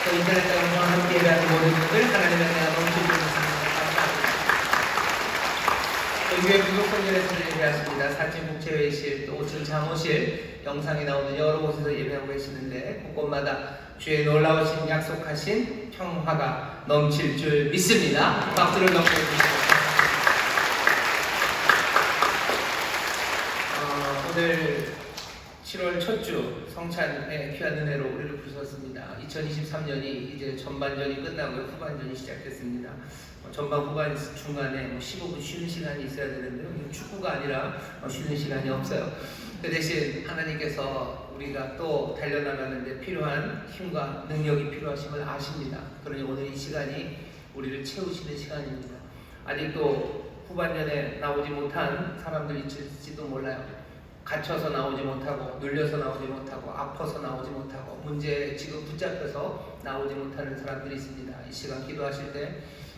또 인터넷 방송과 함께 일하는 모든 분들 하나님의 은혜가 넘치게 되었습니다. 교회 부족분들에서 예배하십니다. 4층 국제회의실, 또 5층 장호실 영상이 나오는 여러 곳에서 예배하고 계시는데 곳곳마다 주의 놀라우신 약속하신 평화가 넘칠 줄 믿습니다. 박수를 넘겨 주시고 오늘 7월 첫 주 성찬의 귀한 은혜로 우리를 부르셨습니다. 2023년이 이제 전반전이 끝나고 후반전이 시작됐습니다. 전반 후반 중간에 15분 쉬는 시간이 있어야 되는데요. 축구가 아니라 쉬는 시간이 없어요. 그 대신 하나님께서 우리가 또 달려나가는데 필요한 힘과 능력이 필요하심을 아십니다. 그러니 오늘 이 시간이 우리를 채우시는 시간입니다. 아직도 후반전에 나오지 못한 사람들 있을지도 몰라요. 갇혀서 나오지 못하고, 눌려서 나오지 못하고, 아파서 나오지 못하고, 문제에 지금 붙잡혀서 나오지 못하는 사람들이 있습니다. 이 시간 기도하실 때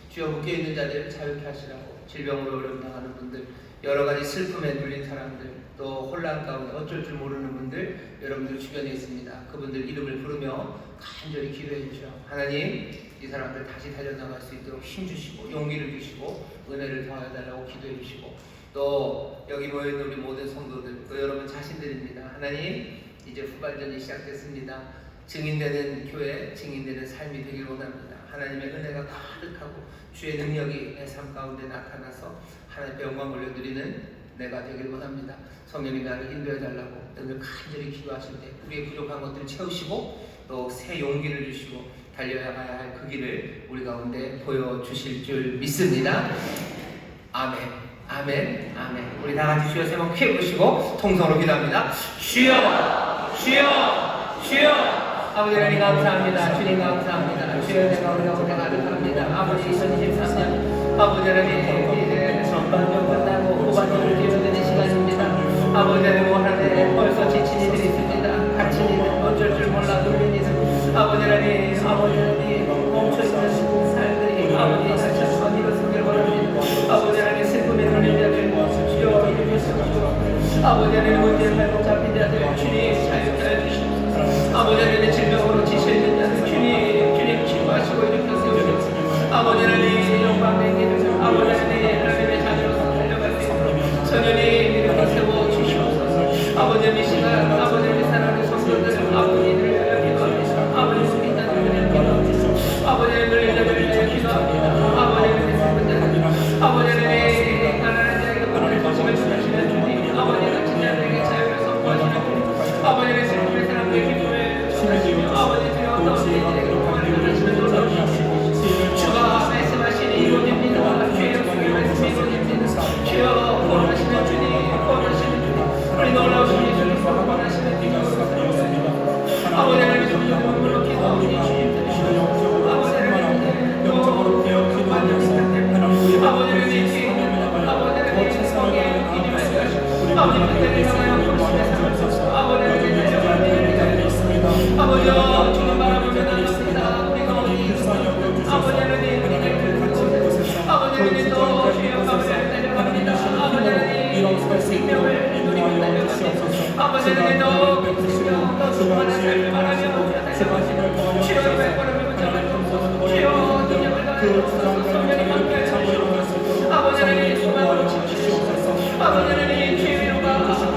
주여 묶여있는 자들을 자유케 하시라고, 질병으로 어려움 당하는 분들, 여러 가지 슬픔에 눌린 사람들, 또 혼란 가운데 어쩔 줄 모르는 분들, 여러분들 주변에 있습니다. 그분들 이름을 부르며 간절히 기도해 주시오. 하나님, 이 사람들 다시 달려나갈 수 있도록 힘주시고 용기를 주시고 은혜를 더하여달라고 기도해 주시고, 또 여기 모여있는 우리 모든 성도들, 또 여러분 자신들입니다. 하나님, 이제 후반전이 시작됐습니다. 증인되는 교회, 증인되는 삶이 되길 원합니다. 하나님의 은혜가 가득하고 주의 능력이 내 삶 가운데 나타나서 하나님의 영광 올려드리는 내가 되길 원합니다. 성령이 나를 인도해 달라고 오늘 간절히 기도하실 때 우리의 부족한 것들을 채우시고 또 새 용기를 주시고 달려야 할 그 길을 우리 가운데 보여주실 줄 믿습니다. 아멘, 아멘, 아멘. 우리 다 같이 주여 세 번 크게 부르시고 통성으로 기도합니다. 주여, 주여, 주여. 아버지 하나님 감사합니다. 주님 감사합니다. 주여 내가 우리가 가득합니다. 아버지 2023년 아버지 하나님 이제 전반전 끝나고 후반전을 뛰어드는 시간입니다. 아버지 하나님 원하네 벌써 지친 이들이 있습니다. 갇힌 이들, 어쩔 줄 몰라 눌린 이들, 아버지 하나님 멈춰있는 살들이 아버지 다시 한번 일어서길 원합니다. 아버지 하나님 슬픔에 눌린 자들 주여 이루셨습니다. 아버지 하나님 문제에 발목 잡힌 자들 주님 자유케 해주시옵소서. 아버지 하나님 질병으로 지시는 자들 주님 치유하시고 일으켜 세우시옵소서. 아버지 하나님 영광 내기를 아버지 하나님의 자녀로서 달려갈 수 있도록 선연히 일으켜 세워주시옵소서. 아버지 이 시간 아버지 이 사랑하는 성도들 아버지를 기도합니다. 아버지 숨긴 자들을 기도합니다. 아버지를 위해 기도합니다. 아버지를 위해 아버지를 가난한 자에게 문을 거심을 주시는 주님, 아버지 같은 자들에게 자유를 선포하시는 주님, 아버지를 슬픔의 사람들에게 기도해 주시며 아버지 주여 어떤 일들에게 공헌을 하시는 놀라우시고 주가 말씀하시니 이루어집니다. 주의 약속의 말씀이 이루어집니다. 주여 구원하시는 주님, 구원하시는 주님, 우리 놀라우신 예수를 구원하시는 주님, 아버지 하나님 성령 몸으로 기도하오니 주님 들으시옵소서. 아버지 하나님 영적으로 배우기도 하옵소서. 아버지를 위해 아버지를 성에 이름을 가시고 아버지를 향하여 보시옵소서. 아버지를 위해 아버지여 주님 바라보며 나갑니다. 우리가 어디 있습니까? 아버지 하나님 아버지 하나님 또 주의 영광을 달려갑니다. 아버지 하나님 생명을 누리고 달려갑니다. 아버지 하나님 또 생명 또 충만한 삶을 바라며 달려갑니다. 주여 백번을 붙잡아주옵소서. 주여 능력을 다하옵소서. 성령이 함께하시옵소서. 아버지 하나님 소망으로 지키시옵소서. 아버지 하나님 주의 위로가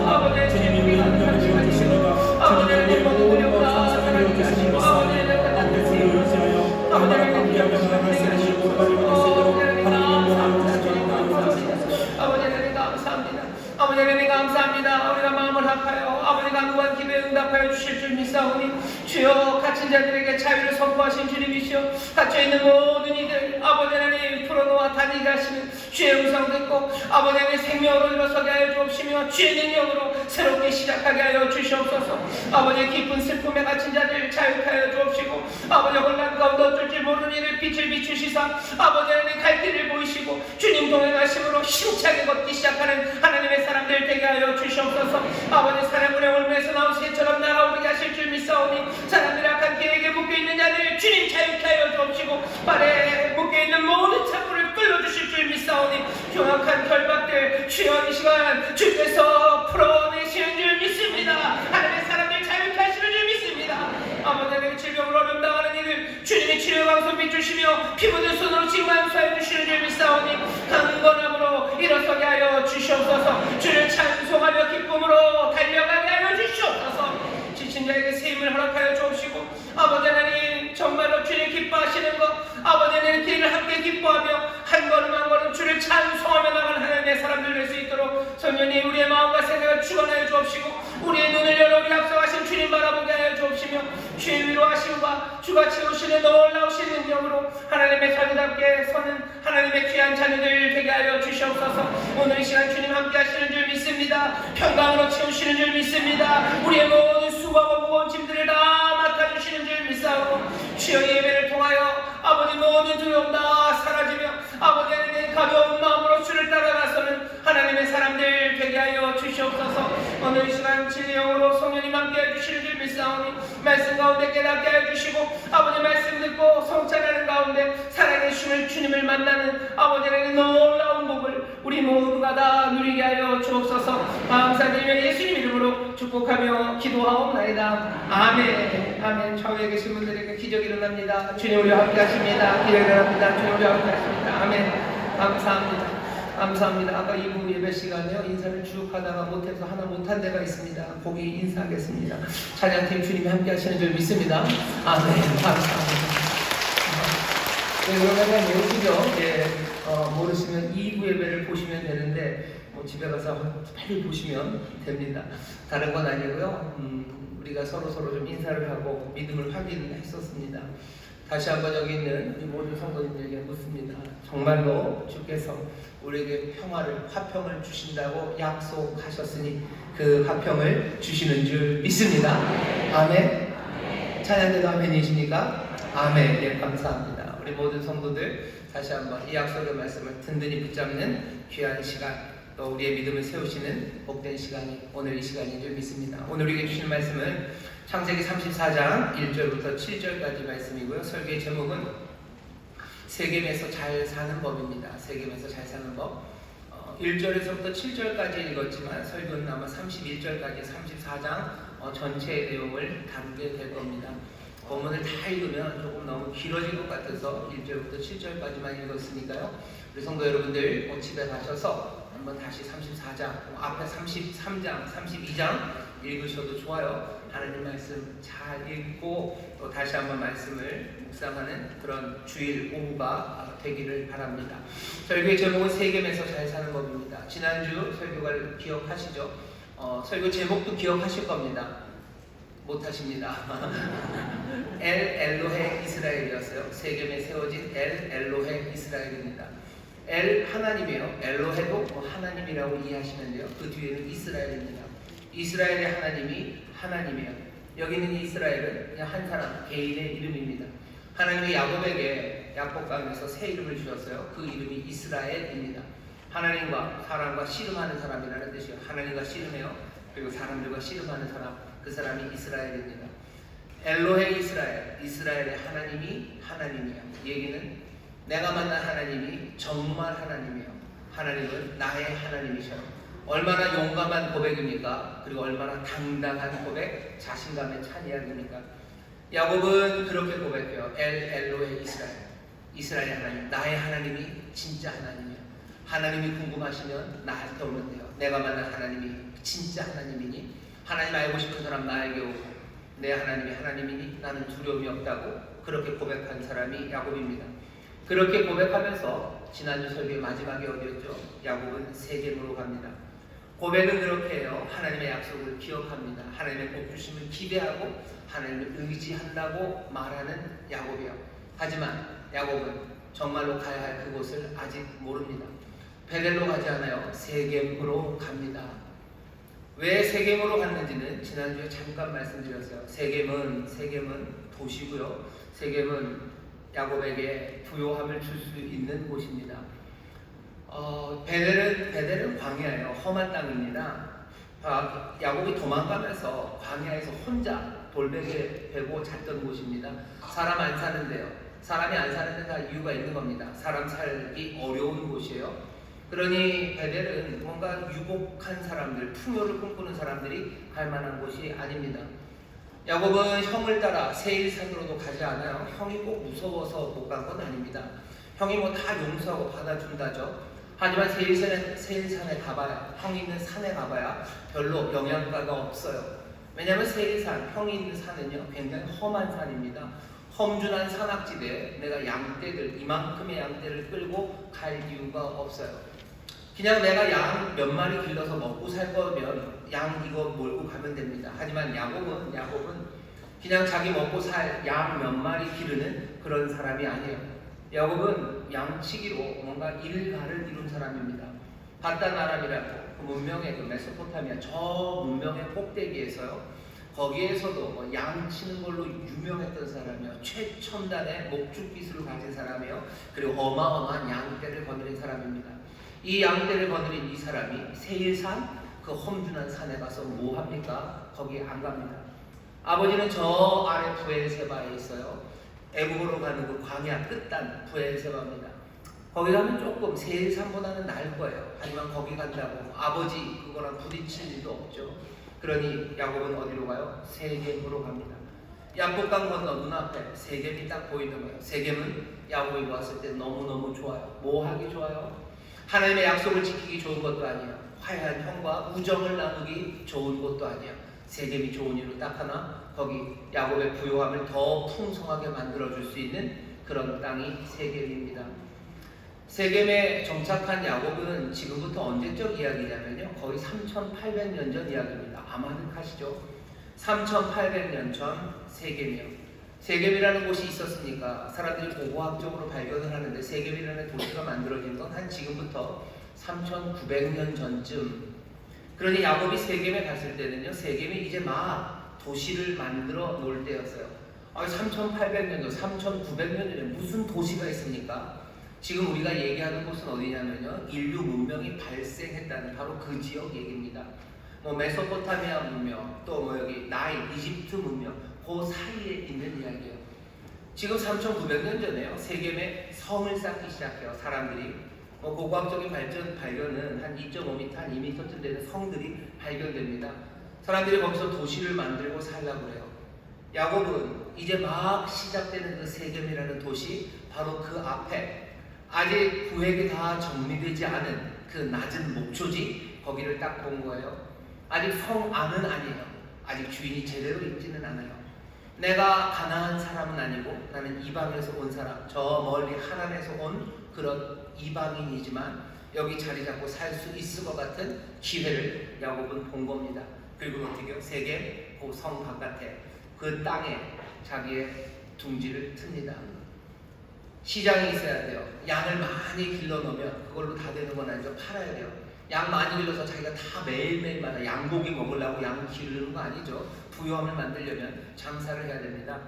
아버지 주의 복이 가득한 시간이시고 아버지 하나님 모든 무력과 사랑을 하시고 아버지 하나님 나타나는 세우시고 아버지 하나님 기억하시고 아버지 하나님 감사합니다. 아버지 하나님 감사합니다. 우리가 마음을 합하여 아버지 간구한 기도에 응답하여 주실 줄 믿사오니 주여 갇힌 자들에게 자유를 선포하신 주님이시여 갇혀있는 모든 이들 아버지 하나님 풀어놓아 다니게 하시는 주의 음성 듣고 아버지 하나님 생명으로 일어서게 하여 주옵시며 주의 능력으로 새롭게 시작하게 하여 주시옵소서. 아버지 깊은 슬픔에 갇힌 자들 자유케 하여 주옵시고 아버지 혼란 가운데 어쩔 줄 모르는 이를 빛을 비추시사 아버지 하나님 갈 길을 보이시고 주님 동행하심으로 힘차게 걷기 시작하는 하나님의 사람들 되게 하여 주시옵소서. 아버지 사랑문의 올무에서 나온 새처럼 날아오르게 하실 줄 믿사오니 사람들이 악한 계획에 묶여있는 자들 주님 자유케 하여 주옵시고 발에 묶여있는 모든 착고를 끌어주실 줄 믿사오니 흉악한 결박들 주여 이 시간 주께서 풀어내시는 줄 믿습니다. 하나님의 사람들 자유케 하시는 줄 믿습니다. 아버지 하나님 질병으로 어려움 당하는 이들 자녀들 주님이 치료의 방송 비추시며 피 묻은 손으로 지금 안수하여 주시는 줄 믿사오니 강건함으로 일어서게 하여 주시옵소서. 주를 찬송하며 기쁨으로 달려가게 하여 주시옵소서. 지친 자에게 새 힘을 허락하여 주옵시고 아버지 하나님 정말로 주님 기뻐하시는 것 아버지 하나님 길을 함께 기뻐하며 한 걸음 한 걸음 주를 찬송하며 나가는 하나님의 사람들 될 수 있도록 성령님 우리의 마음과 생각을 주관하여 주옵시고 우리의 눈을 열어 우리 앞서가신 주님 바라보게 하여 주옵시며 주의 위로하심과 주가 채우시는 놀라우신 능력으로 하나님의 자녀답게 서는 하나님의 귀한 자녀들 되게 하여 주시옵소서. 오늘 이 시간 주님 함께 하시는 줄 믿습니다. 평강으로 채우시는 줄 믿습니다. 우리의 모든 수고와 무거운 짐들을 다 맡아주시는 줄 믿사오고 주여 예배를 통하여 아버지 모든 두려움 다 사라지며 아버지 하나님의 가벼운 마음으로 주를 따라가서는 하나님의 사람들 되게 하여 주시옵소서. 오늘 이 시간 진리의 영으로 성령님 함께 해주시는 줄 믿사오니 말씀 가운데 깨닫게 하여 주시고 아버지 말씀 듣고 성찬하는 가운데 살아계신 주님을 만나는 아버지 하나님의 놀라운 복을 우리 모두가 다 누리게 하여 주옵소서. 감사드리며 예수님 이름으로 축복하며 기도하옵나이다. 아멘. 아멘. 좌우에 계신 분들에게 기적이 일어납니다. 주님 우리와 함께 하십니다. 기적이 일어납니다. 주님 우리와 함께 하십니다. 아멘. 감사합니다. 감사합니다. 아까 이부 예배 시간에요. 인사를 쭉 하다가 못해서 하나 못한 데가 있습니다. 거기 인사하겠습니다. 찬양팀 주님이 함께 하시는 줄 믿습니다. 아멘. 감사합니다. 그러면 모르시죠? 모르시면 2부 예배를 보시면 되는데 집에 가서 빨리 보시면 됩니다. 다른 건 아니고요. 우리가 서로 좀 인사를 하고 믿음을 확인했었습니다. 다시 한번 여기 있는 우리 모든 성도님들에게 묻습니다. 정말로 주께서 우리에게 화평을 주신다고 약속하셨으니 그 화평을 주시는 줄 믿습니다. 아멘. 찬양대도 아멘이십니까? 아멘. 예, 감사합니다. 우리 모든 성도들 다시 한번 이 약속의 말씀을 든든히 붙잡는 귀한 시간, 또 우리의 믿음을 세우시는 복된 시간이 오늘 이 시간인 줄 믿습니다. 오늘 우리에게 주시는 말씀은 창세기 34장 1절부터 7절까지 말씀이고요. 설교의 제목은 세겜에서 잘 사는 법입니다. 세겜에서 잘 사는 법. 1절에서부터 7절까지 읽었지만 설교는 아마 31절까지 34장 전체의 내용을 다루게 될 겁니다. 본문을 다 읽으면 조금 너무 길어질 것 같아서 1절부터 7절까지만 읽었으니까요. 우리 성도 여러분들 집에 가셔서 한번 다시 34장, 앞에 33장, 32장 읽으셔도 좋아요. 하나님 말씀 잘 읽고 또 다시 한번 말씀을 묵상하는 그런 주일 오후가 되기를 바랍니다. 설교의 제목은 세겜에서 잘 사는 법입니다. 지난주 설교를 기억하시죠? 설교 제목도 기억하실 겁니다. 못하십니다. 엘 엘로헤 이스라엘이었어요. 세겜에 세워진 엘 엘로헤 이스라엘입니다. 엘 하나님이에요. 엘로헤도 하나님이라고 이해하시면 돼요. 그 뒤에는 이스라엘입니다. 이스라엘의 하나님이 하나님이에요. 여기 있는 이스라엘은 그냥 한 사람 개인의 이름입니다. 하나님이 야곱에게 야곱강에서 새 이름을 주셨어요. 그 이름이 이스라엘입니다. 하나님과 사람과 씨름하는 사람이라는 뜻이에요. 하나님과 씨름해요. 그리고 사람들과 씨름하는 사람, 그 사람이 이스라엘입니다. 엘로헤 이스라엘, 이스라엘의 하나님이 하나님이에요. 얘기는 내가 만난 하나님이 정말 하나님이에요. 하나님은 나의 하나님이셔요. 얼마나 용감한 고백입니까? 그리고 얼마나 당당한 고백, 자신감에 찬 이야기입니까? 야곱은 그렇게 고백해요. 엘로헤 이스라엘, 이스라엘의 하나님, 나의 하나님이 진짜 하나님이에요. 하나님이 궁금하시면 나한테 오면 돼요. 내가 만난 하나님이 진짜 하나님이니? 하나님 알고 싶은 사람 나에게 오고, 내 하나님이 하나님이니 나는 두려움이 없다고 그렇게 고백한 사람이 야곱입니다. 그렇게 고백하면서 지난주 설교의 마지막에 어디였죠? 야곱은 세겜으로 갑니다. 고백은 그렇게 해요. 하나님의 약속을 기억합니다. 하나님의 복 주심을 기대하고 하나님을 의지한다고 말하는 야곱이요. 하지만 야곱은 정말로 가야 할 그곳을 아직 모릅니다. 베델로 가지 않아요. 세겜으로 갑니다. 왜 세겜으로 갔는지는 지난주에 잠깐 말씀드렸어요. 세겜은 도시고요. 세겜은 야곱에게 부요함을 줄 수 있는 곳입니다. 베델은 광야예요. 험한 땅입니다. 야곱이 도망가면서 광야에서 혼자 돌베개 베고 잤던 곳입니다. 사람 안 사는데요. 사람이 안 사는 데가 이유가 있는 겁니다. 사람 살기 어려운 곳이에요. 그러니 베델은 뭔가 유복한 사람들, 풍요를 꿈꾸는 사람들이 갈 만한 곳이 아닙니다. 야곱은 형을 따라 세일산으로도 가지 않아요. 형이 꼭 무서워서 못 간 건 아닙니다. 형이 뭐 다 용서하고 받아준다죠. 하지만 세일산에 가봐야, 형이 있는 산에 가봐야 별로 영향가가 없어요. 왜냐하면 세일산, 형이 있는 산은요 굉장히 험한 산입니다. 험준한 산악지대에 내가 양떼들, 이만큼의 양떼를 끌고 갈 이유가 없어요. 그냥 내가 양 몇 마리 길러서 먹고 살 거면 양 이거 몰고 가면 됩니다. 하지만 야곱은 그냥 자기 먹고 살 양 몇 마리 기르는 그런 사람이 아니에요. 야곱은 양치기로 뭔가 일가를 이룬 사람입니다. 바단 아람이라고 그 문명의 그 메소포타미아 저 문명의 꼭대기에서요. 거기에서도 뭐 양치는 걸로 유명했던 사람이요. 최첨단의 목축 기술을 가진 사람이요. 그리고 어마어마한 양떼를 거느린 사람입니다. 이 양떼를 거느린 이 사람이 세일산 그 험준한 산에 가서 뭐 합니까? 거기 안 갑니다. 아버지는 저 아래 부엘세바에 있어요. 애국으로 가는 그 광야 끝단 부엘세바입니다. 거기 가면 조금 세일산보다는 나을 거예요. 하지만 거기 간다고 아버지 그거랑 부딪힐 일도 없죠. 그러니 야곱은 어디로 가요? 세겜으로 갑니다. 약복강 건너 눈앞에 세겜이 딱 보이는 거예요. 세겜은 야곱이 보았을 때 너무너무 좋아요. 뭐 하기 좋아요? 하나님의 약속을 지키기 좋은 것도 아니에요. 화해한 형과 우정을 나누기 좋은 것도 아니에요. 세겜이 좋은 이유 딱 하나, 거기 야곱의 부요함을 더 풍성하게 만들어줄 수 있는 그런 땅이 세겜입니다. 세겜에 정착한 야곱은 지금부터 언제적 이야기냐면요, 거의 3,800년 전 이야기입니다. 아마득하시죠? 3,800년 전 세겜이요. 세겜이라는 곳이 있었으니까 사람들이 고고학적으로 발견을 하는데 세겜이라는 도시가 만들어진 건 한 지금부터 3,900년 전쯤. 그러니 야곱이 세겜에 갔을 때는요, 세겜이 이제 막 도시를 만들어 놓을 때였어요. 3,800년 전, 3,900년 전에 무슨 도시가 있습니까? 지금 우리가 얘기하는 곳은 어디냐면요, 인류 문명이 발생했다는 바로 그 지역 얘기입니다. 뭐 메소포타미아 문명, 또 뭐 여기 나일, 이집트 문명, 그 사이에 있는 이야기예요. 지금 3,900년 전에요, 세겜에 성을 쌓기 시작해요. 사람들이 뭐 고고학적인 발견은 한 2.5m, 한 2m쯤 되는 성들이 발견됩니다. 사람들이 거기서 도시를 만들고 살라고 해요. 야곱은 이제 막 시작되는 그 세겜이라는 도시, 바로 그 앞에 아직 구획이 다 정리되지 않은 그 낮은 목초지, 거기를 딱 본 거예요. 아직 성 안은 아니에요. 아직 주인이 제대로 있지는 않아요. 내가 가나안 사람은 아니고 나는 이방에서 온 사람, 저 멀리 하란에서 온 그런 이방인이지만 여기 자리 잡고 살 수 있을 것 같은 기회를 야곱은 본 겁니다. 그리고 어떻게 세겜 그 성 바깥에 그 땅에 자기의 둥지를 틉니다. 시장이 있어야 돼요. 양을 많이 길러놓으면 그걸로 다 되는 건 아니죠. 팔아야 돼요. 양 많이 길러서 자기가 다 매일매일마다 양고기 먹으려고 양 기르는 거 아니죠. 부유함을 만들려면 장사를 해야 됩니다.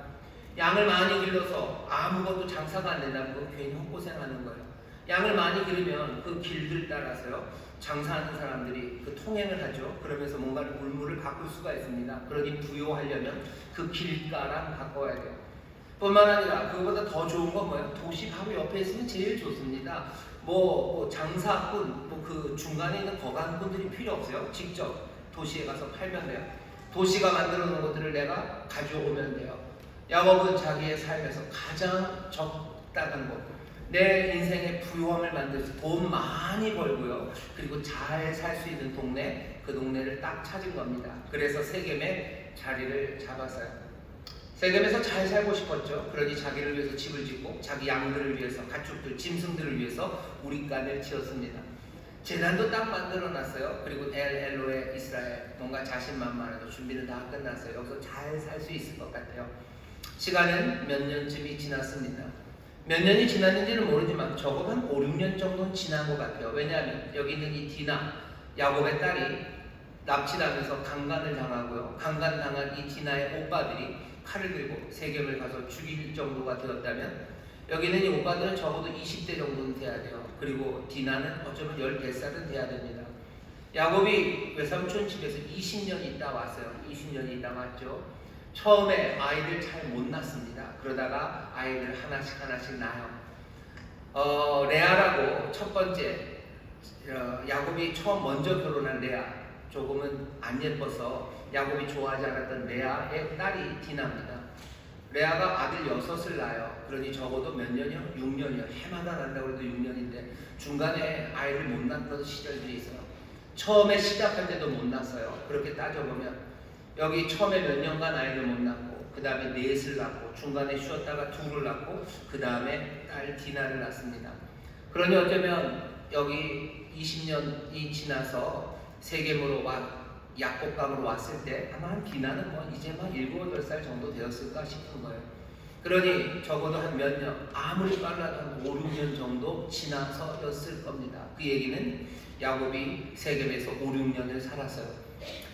양을 많이 길러서 아무것도 장사가 안 된다면 그건 괜히 헛고생하는 거예요. 양을 많이 기르면 그 길들 따라서요, 장사하는 사람들이 그 통행을 하죠. 그러면서 뭔가를 물물을 바꿀 수가 있습니다. 그러니 부유하려면 그 길가랑 바꿔야 돼요. 뿐만 아니라 그거보다 더 좋은 건 뭐예요? 도시 바로 옆에 있으면 제일 좋습니다. 뭐 장사꾼, 뭐 그 중간에 있는 거간꾼들이 필요 없어요. 직접 도시에 가서 팔면 돼요. 도시가 만들어 놓은 것들을 내가 가져오면 돼요. 야곱은 자기의 삶에서 가장 적당한 곳, 내 인생의 부유함을 만들어서 돈 많이 벌고요, 그리고 잘 살 수 있는 동네, 그 동네를 딱 찾은 겁니다. 그래서 세겜에 자리를 잡았어요. 세겜에서 잘 살고 싶었죠. 그러니 자기를 위해서 집을 짓고 자기 양들을 위해서, 가축들, 짐승들을 위해서 우리간을 지었습니다. 재단도 딱 만들어놨어요. 그리고 엘로에 이스라엘, 뭔가 자신만만해도 준비는 다 끝났어요. 여기서 잘 살 수 있을 것 같아요. 시간은 몇 년쯤이 지났습니다. 몇 년이 지났는지는 모르지만 적어도 한 5, 6년 정도는 지난 것 같아요. 왜냐하면 여기 있는 이 디나, 야곱의 딸이 납치당해서 강간을 당하고요, 강간당한 이 디나의 오빠들이 칼을 들고 세겜을 가서 죽일 정도가 되었다면, 여기는 이 오빠들은 적어도 20대 정도는 돼야 돼요. 그리고 디나는 어쩌면 10살은 돼야 됩니다. 야곱이 외삼촌 집에서 20년 있다 왔어요. 20년이 있다 왔죠. 처음에 아이들 잘 못 낳습니다. 그러다가 아이들 하나씩 낳아요. 레아라고 첫 번째, 야곱이 처음 먼저 결혼한 레아, 조금은 안 예뻐서 야곱이 좋아하지 않았던 레아의 딸이 디나입니다. 레아가 아들 6을 낳아요. 그러니 적어도 몇 년이요? 6년이요. 해마다 난다고 해도 6년인데 중간에 아이를 못 낳던 시절들이 있어요. 처음에 시작할 때도 못 낳았어요. 그렇게 따져보면 여기 처음에 몇 년간 아이를 못 낳고 그 다음에 4을 낳고 중간에 쉬었다가 2를 낳고 그 다음에 딸 디나를 낳습니다. 그러니 어쩌면 여기 20년이 지나서 세겜으로 약곡강으로 왔을 때 아마 한 디나는 이제 7, 8살 정도 되었을까 싶은 거예요. 그러니 적어도 한 몇 년, 아무리 빨라도 한 5, 6년 정도 지나서였을 겁니다. 그 얘기는 야곱이 세겜에서 5, 6년을 살았어요.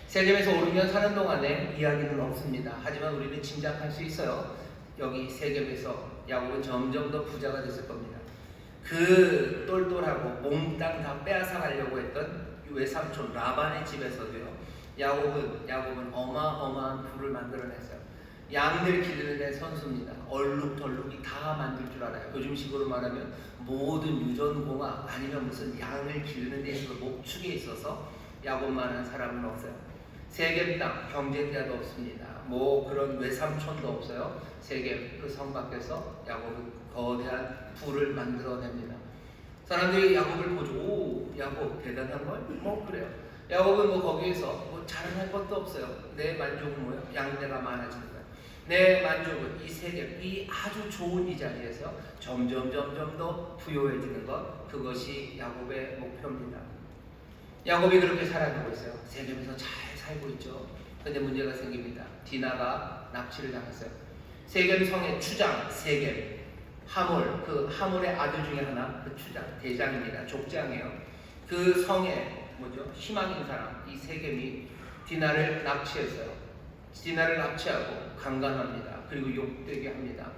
세겜에서 5, 6년 사는 동안에 이야기는 없습니다. 하지만 우리는 짐작할 수 있어요. 여기 세겜에서 야곱은 점점 더 부자가 됐을 겁니다. 그 똘똘하고 몽땅 다 빼앗아 가려고 했던 외삼촌 라반의 집에서도요. 야곱은 어마어마한 부를 만들어냈어요. 양들 기르는 데 선수입니다. 얼룩덜룩이 다 만들 줄 알아요. 요즘식으로 말하면 모든 유전공학 아니면 무슨 양을 기르는 데 있어서 목축에 있어서 야곱만한 사람은 없어요. 세겜 땅 경쟁자도 없습니다. 그런 외삼촌도 없어요. 세겜 그 성 밖에서 야곱은 거대한 부를 만들어냅니다. 사람들이 야곱을 보죠. 오, 야곱 대단한 걸? 그래요. 야곱은 거기에서 자랑할 것도 없어요. 내 만족은 뭐예요? 양떼가 많아지는 거예요. 내 만족은 이 세겜, 이 아주 좋은 이 자리에서 점점 더 부유해지는 것, 그것이 야곱의 목표입니다. 야곱이 그렇게 살아가고 있어요. 세겜에서 잘 살고 있죠. 근데 문제가 생깁니다. 디나가 납치를 당했어요. 세겜 성의 추장 세겜, 하몰, 그 하몰의 아들 중에 하나, 그 추장, 대장입니다. 족장이에요. 그 성에 희망인 사람, 이 세겜이 디나를 납치했어요. 디나를 납치하고 강간합니다. 그리고 욕되게 합니다.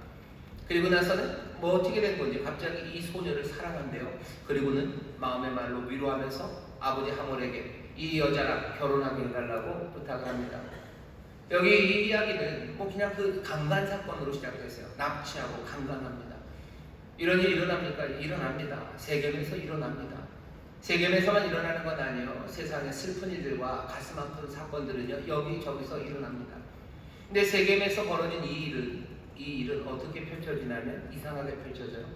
그리고 나서는 어떻게 된 건지 갑자기 이 소녀를 사랑한대요. 그리고는 마음의 말로 위로하면서 아버지 하몰에게 이 여자랑 결혼하게 해달라고 부탁을 합니다. 여기 이 이야기는 그냥 그 강간 사건으로 시작됐어요. 납치하고 강간합니다. 이런 일이 일어납니까? 일어납니다. 세겜에서 일어납니다. 세겜에서만 일어나는 건 아니에요. 세상의 슬픈 일들과 가슴 아픈 사건들은요, 여기저기서 일어납니다. 근데 세겜에서 벌어진 이 일은 어떻게 펼쳐지냐면 이상하게 펼쳐져요.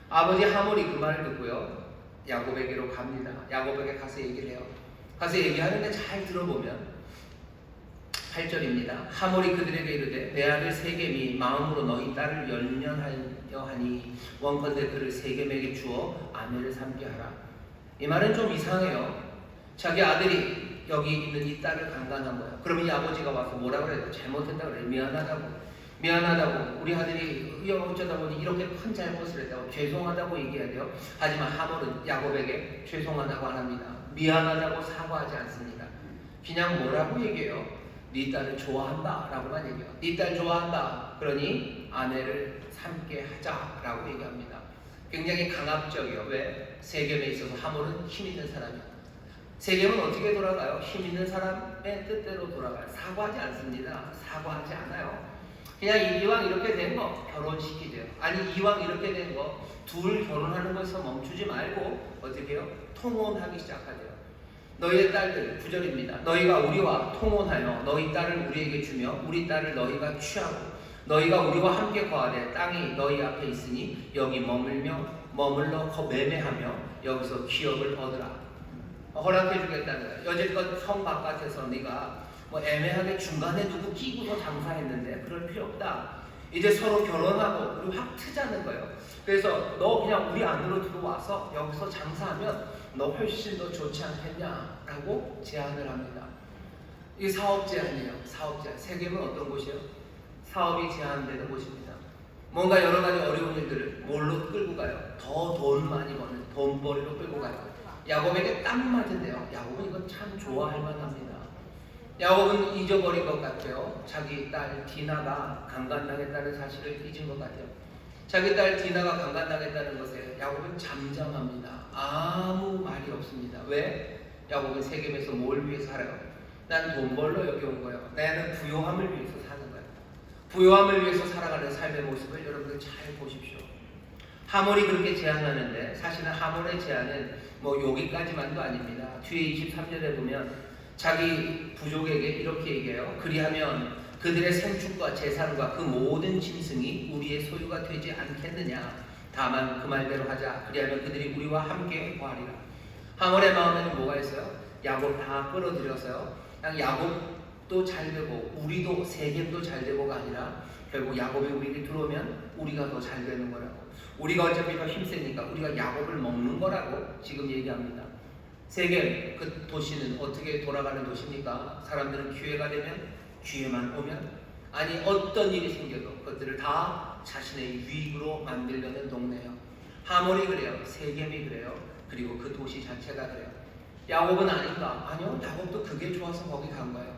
아버지 하몰이 그 말을 듣고요, 야곱에게로 갑니다. 야곱에게 가서 얘기를 해요. 가서 얘기하는데 잘 들어보면 8절입니다. 하몰이 그들에게 이르되 내 아들 세겜이 마음으로 너희 딸을 연년하여 하니 원컨대 그를 세겜에게 주어 아내를 삼게 하라. 이 말은 좀 이상해요. 자기 아들이 여기 있는 이 딸을 강간한 거예요. 그러면 이 아버지가 와서 뭐라고 그래요? 잘못했다고 그래요. 미안하다고 우리 아들이 어쩌다 보니 이렇게 큰 잘못을 했다고 죄송하다고 얘기해야 돼요. 하지만 하몰은 야곱에게 죄송하다고 안 합니다. 미안하다고 사과하지 않습니다. 그냥 뭐라고 얘기해요? 네 딸을 좋아한다 라고만 얘기해요. 네 딸 좋아한다. 그러니 아내를 삼게 하자라고 얘기합니다. 굉장히 강압적이에요. 왜? 세겜에 있어서 하몰은 힘 있는 사람이에요. 세겜은 어떻게 돌아가요? 힘 있는 사람의 뜻대로 돌아가요. 사과하지 않습니다. 사과하지 않아요. 그냥 이왕 이렇게 된 거 결혼시키세요. 아니 이왕 이렇게 된 거 둘 결혼하는 것에서 멈추지 말고 어떻게 해요? 통혼하기 시작하세요. 너희의 딸들 9절입니다. 너희가 우리와 통혼하여 너희 딸을 우리에게 주며 우리 딸을 너희가 취하고 너희가 우리와 함께 거하되 땅이 너희 앞에 있으니 여기 머물러 매매하며 여기서 기업을 얻으라. 허락해 주겠다는 거예요. 여지껏 성 바깥에서 네가 애매하게 중간에 누구 끼고서 장사했는데 그럴 필요 없다. 이제 서로 결혼하고 우리 확 트자는 거예요. 그래서 너 그냥 우리 안으로 들어와서 여기서 장사하면 너 훨씬 더 좋지 않겠냐라고 제안을 합니다. 이게 사업 제안이에요. 사업 제안. 세겜은 어떤 곳이에요? 사업이 제한되는 곳입니다. 뭔가 여러 가지 어려운 일들을 뭘로 끌고 가요? 더 돈 많이 버는 돈벌이로 끌고 가요. 야곱에게 딱 맞은데요. 야곱은 이건 참 좋아할 만합니다. 야곱은 잊어버린 것 같아요. 자기 딸 디나가 강간당했다는 사실을 잊은 것 같아요. 자기 딸 디나가 강간당했다는 것에 야곱은 잠잠합니다. 아무 말이 없습니다. 왜? 야곱은 세겜에서 뭘 위해서 살아요? 난 돈 벌러 여기 온 거예요. 나는 부요함을 위해서 사는 거예요. 부요함을 위해서 살아가는 삶의 모습을 여러분들 잘 보십시오. 하몰이 그렇게 제안하는데 사실은 하몰의 제안은 여기까지만도 아닙니다. 뒤에 23절에 보면 자기 부족에게 이렇게 얘기해요. 그리하면 그들의 생축과 재산과 그 모든 짐승이 우리의 소유가 되지 않겠느냐. 다만 그 말대로 하자. 그리하면 그들이 우리와 함께 거하리라. 하몰의 마음에는 뭐가 있어요? 야곱 다 끌어들여서요. 그냥 야곱도 잘 되고 우리도 세겜도 잘 되고가 아니라 결국 야곱이 우리에게 들어오면 우리가 더 잘 되는 거라고. 우리가 어차피 더 힘세니까 우리가 야곱을 먹는 거라고 지금 얘기합니다. 세겜 그 도시는 어떻게 돌아가는 도시입니까? 사람들은 기회가 되면 기회만 오면 아니 어떤 일이 생겨도 그것들을 다 자신의 유익으로 만들려는 동네예요. 하몰이 그래요. 세겜이 그래요. 그리고 그 도시 자체가 그래요. 야곱은 아닌가? 아니요. 야곱도 그게 좋아서 거기 간 거예요.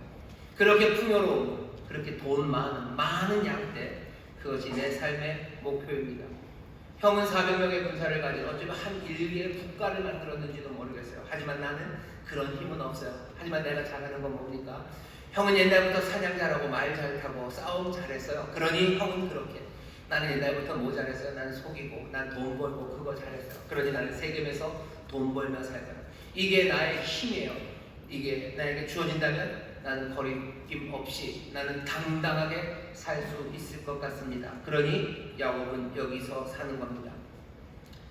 그렇게 풍요로운 그렇게 돈 많은 양떼 그것이 내 삶의 목표입니다. 형은 400명의 군사를 가진 어쩌면 한 일개의 국가를 만들었는지도 모르겠어요. 하지만 나는 그런 힘은 없어요. 하지만 내가 잘하는 건 뭡니까? 형은 옛날부터 사냥 잘하고 말 잘 타고 싸움 잘했어요. 그러니 형은 그렇게. 나는 옛날부터 뭐 잘했어요? 나는 속이고 난 돈 벌고 그거 잘했어요. 그러니 나는 세겜에서 돈 벌며 살 거야. 이게 나의 힘이에요. 이게 나에게 주어진다면 나는 거리낌 없이 나는 당당하게 살 수 있을 것 같습니다. 그러니 야곱은 여기서 사는 겁니다.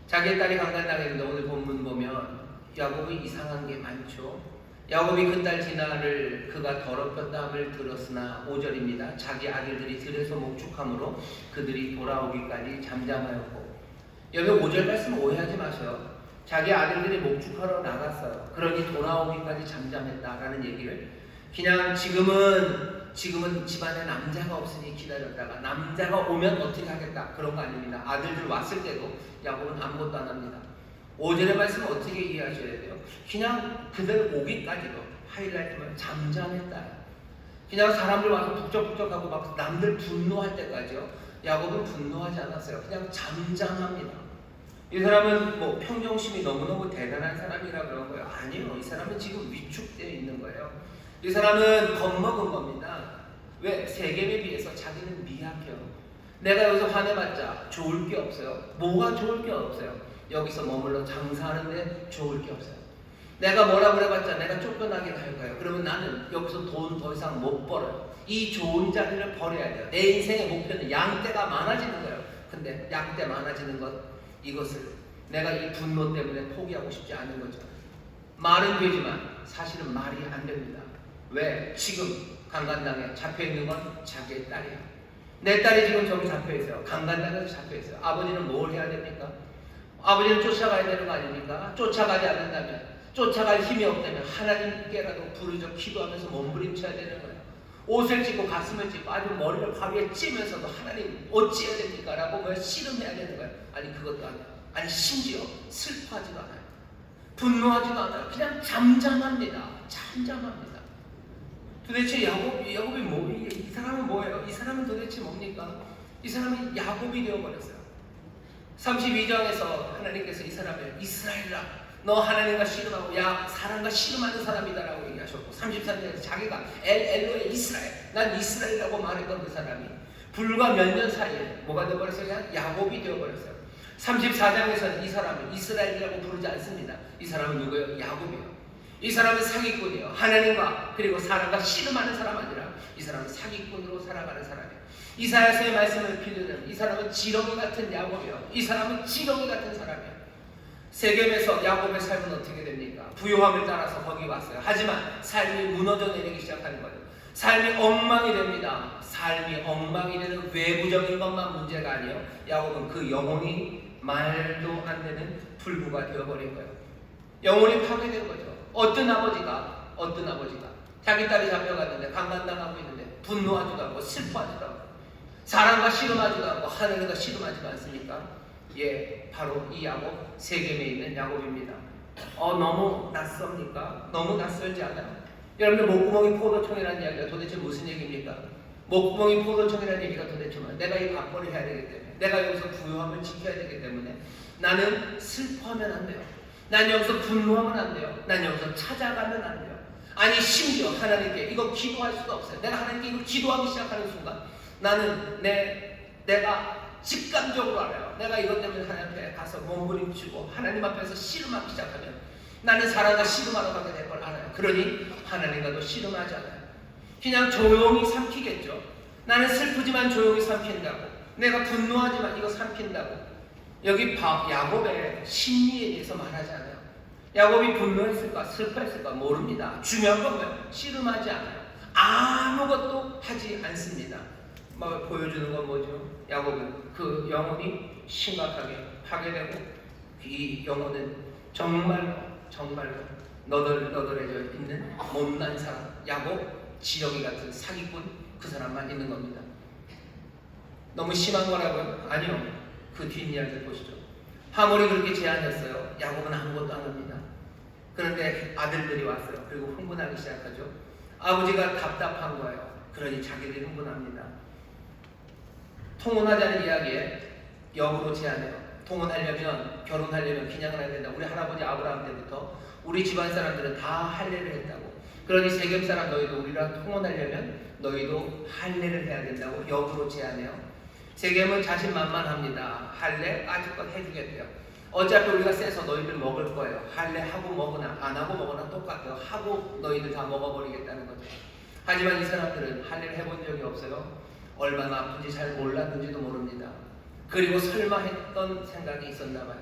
자기의 딸이 강간당했는데 오늘 본문 보면 야곱이 이상한 게 많죠. 야곱이 그 딸 디나를 그가 더럽혔다 함을 들었으나 5절입니다. 자기 아들들이 들에서 목축함으로 그들이 돌아오기까지 잠잠하였고, 여기 5절 말씀 오해하지 마세요. 자기 아들들이 목축하러 나갔어요. 그러니 돌아오기까지 잠잠했다라는 얘기를 그냥 지금은 집안에 남자가 없으니 기다렸다가 남자가 오면 어떻게 하겠다 그런 거 아닙니다. 아들들 왔을 때도 야곱은 아무것도 안 합니다. 5절의 말씀은 어떻게 이해하셔야 돼요? 그냥 그들 오기까지도 하이라이트만 잠잠했다. 그냥 사람들 와서 북적북적하고 막 남들 분노할 때까지요. 야곱은 분노하지 않았어요. 그냥 잠잠합니다. 이 사람은 뭐 평정심이 너무너무 대단한 사람이라 그런 거예요. 아니요. 이 사람은 지금 위축되어 있는 거예요. 이 사람은 겁먹은 겁니다. 왜? 세겜에 비해서 자기는 미약해요. 내가 여기서 화내봤자 좋을 게 없어요. 뭐가 좋을 게 없어요. 여기서 머물러 장사하는데 좋을 게 없어요. 내가 뭐라 그래봤자 내가 쫓겨나긴 할 거예요. 그러면 나는 여기서 돈 더 이상 못 벌어요. 이 좋은 자리를 버려야 돼요. 내 인생의 목표는 양떼가 많아지는 거예요. 근데 양떼 많아지는 것, 이것을 내가 이 분노 때문에 포기하고 싶지 않은 거죠. 말은 되지만 사실은 말이 안 됩니다. 왜? 지금 강간당에 잡혀있는 건 자기의 딸이야. 내 딸이 지금 저기 잡혀있어요. 강간당에서 잡혀있어요. 아버지는 뭘 해야 됩니까? 아버지는 쫓아가야 되는 거 아닙니까? 쫓아가지 않는다면, 쫓아갈 힘이 없다면 하나님께라도 부르짖어 기도하면서 몸부림쳐야 되는 거예요. 옷을 찢고 가슴을 찢고 아주 머리를 바위에 찌면서도 하나님 어찌해야 됩니까? 라고 뭘 씨름해야 되는 거예요. 아니 그것도 아니에요. 아니 심지어 슬퍼하지도 않아요. 분노하지도 않아요. 그냥 잠잠합니다. 잠잠합니다. 도대체 야곱이 뭐예요? 이 사람은 뭐예요? 이 사람은 도대체 뭡니까? 이 사람이 야곱이 되어버렸어요. 32장에서 하나님께서 이 사람을 이스라엘아 너 하나님과 씨름하고 야 사람과 씨름하는 사람이다라고 얘기하셨고, 33장에서 자기가 엘로의 이스라엘 난 이스라엘이라고 말했던 그 사람이 불과 몇 년 사이에 뭐가 되어버렸어요? 그냥 야곱이 되어버렸어요. 34장에서는 이 사람을 이스라엘이라고 부르지 않습니다. 이 사람은 누구예요? 야곱이에요. 이 사람은 사기꾼이에요. 하나님과 그리고 사람과 씨름하는 사람 아니라 이 사람은 사기꾼으로 살아가는 사람이에요. 이사야서의 말씀을 빌리는 이 사람은 지렁이 같은 야곱이에요. 이 사람은 지렁이 같은 사람이에요. 세겜에서 야곱의 삶은 어떻게 됩니까? 부요함을 따라서 거기 왔어요. 하지만 삶이 무너져 내리기 시작하는 거예요. 삶이 엉망이 됩니다. 삶이 엉망이 되는 외부적인 것만 문제가 아니에요. 야곱은 그 영혼이 말도 안 되는 불구가 되어버린 거예요. 영혼이 파괴된 거죠. 어떤 아버지가 자기 딸이 잡혀갔는데 강간당하고 있는데 분노하지도 않고 슬퍼하지도 않고 사람과 씨름하지도 않고 하늘과 씨름하지도 않습니까? 예, 바로 이 야곱, 세겜에 있는 야곱입니다. 너무 낯섭니까? 너무 낯설지 않아요? 여러분들 목구멍이 포도청이라는 이야기가 도대체 무슨 얘기입니까? 목구멍이 포도청이라는 얘기가 도대체 뭐야? 내가 이 밥벌이를 해야 되기 때문에, 내가 여기서 부유함을 지켜야 되기 때문에 나는 슬퍼하면 안 돼요. 난 여기서 분노하면 안 돼요. 난 여기서 찾아가면 안 돼요. 아니 심지어 하나님께 이거 기도할 수도 없어요. 내가 하나님께 이거 기도하기 시작하는 순간 나는 내가 직감적으로 알아요. 내가 이것 때문에 하나님 앞에 가서 몸부림치고 하나님 앞에서 씨름하기 시작하면 나는 사랑과 씨름하러 가게 될 걸 알아요. 그러니 하나님과도 씨름하지 않아요. 그냥 조용히 삼키겠죠. 나는 슬프지만 조용히 삼킨다고. 내가 분노하지만 이거 삼킨다고. 여기 야곱의 심리에 대해서 말하지 않아요. 야곱이 분노했을까 슬퍼했을까 모릅니다. 중요한 건 뭐예요? 씨름하지 않아요. 아무것도 하지 않습니다. 보여주는 건 뭐죠? 야곱은 그 영혼이 심각하게 파괴되고 이 영혼은 정말로 너덜너덜해져 있는 못난 사람, 야곱, 지렁이 같은 사기꾼, 그 사람만 있는 겁니다. 너무 심한 거라고요? 아니요. 그 뒷이야기를 보시죠. 하몰이 그렇게 제안했어요. 야곱은 아무것도 안 합니다. 그런데 아들들이 왔어요. 그리고 흥분하기 시작하죠. 아버지가 답답한 거예요. 그러니 자기들이 흥분합니다. 통혼하자는 이야기에 역으로 제안해요. 통혼하려면, 결혼하려면 기냥을 해야 된다. 우리 할아버지 아브라함 때부터 우리 집안 사람들은 다 할례를 했다고. 그러니 세겜 사람 너희도 우리랑 통혼하려면 너희도 할례를 해야 된다고 역으로 제안해요. 세겜은 자신만만합니다. 할례 아직껏 해주겠대요. 어차피 우리가 세서 너희들 먹을 거예요. 할례 하고 먹으나 안 하고 먹으나 똑같아요. 하고 너희들 다 먹어버리겠다는 거죠. 하지만 이 사람들은 할례를 해본 적이 없어요. 얼마나 아픈지 잘 몰랐는지도 모릅니다. 그리고 설마 했던 생각이 있었나 봐요.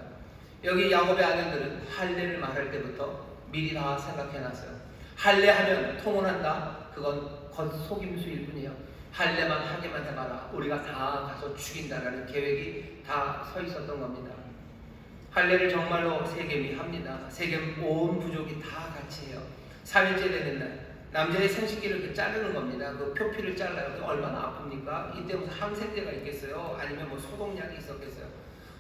여기 야곱의 아들들은 할례를 말할 때부터 미리 다 생각해놨어요. 할례하면 통혼한다. 그건 겉속임수일 뿐이에요. 할례만 하게만 해봐라. 우리가 다 가서 죽인다라는 계획이 다 서 있었던 겁니다. 할례를 정말로 세겜이 합니다. 세겜 온 부족이 다 같이 해요. 3일째 되는 날 남자의 생식기를 이렇게 자르는 겁니다. 그 표피를 잘라요. 얼마나 아픕니까? 이때 무슨 항생제가 있겠어요? 아니면 뭐 소독약이 있었겠어요?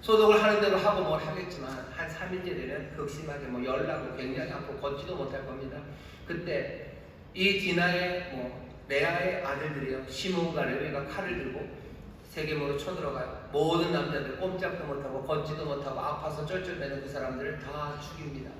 소독을 하는 대로 하고 뭘 하겠지만 한 3일째 되면 극심하게 열나고 굉장히 아프고 걷지도 못할 겁니다. 그때 이 디나의 레아의 아들들이요, 시므온과 레위가 칼을 들고 세겜으로 쳐들어가요. 모든 남자들 꼼짝도 못하고 걷지도 못하고 아파서 쩔쩔매는 그 사람들을 다 죽입니다.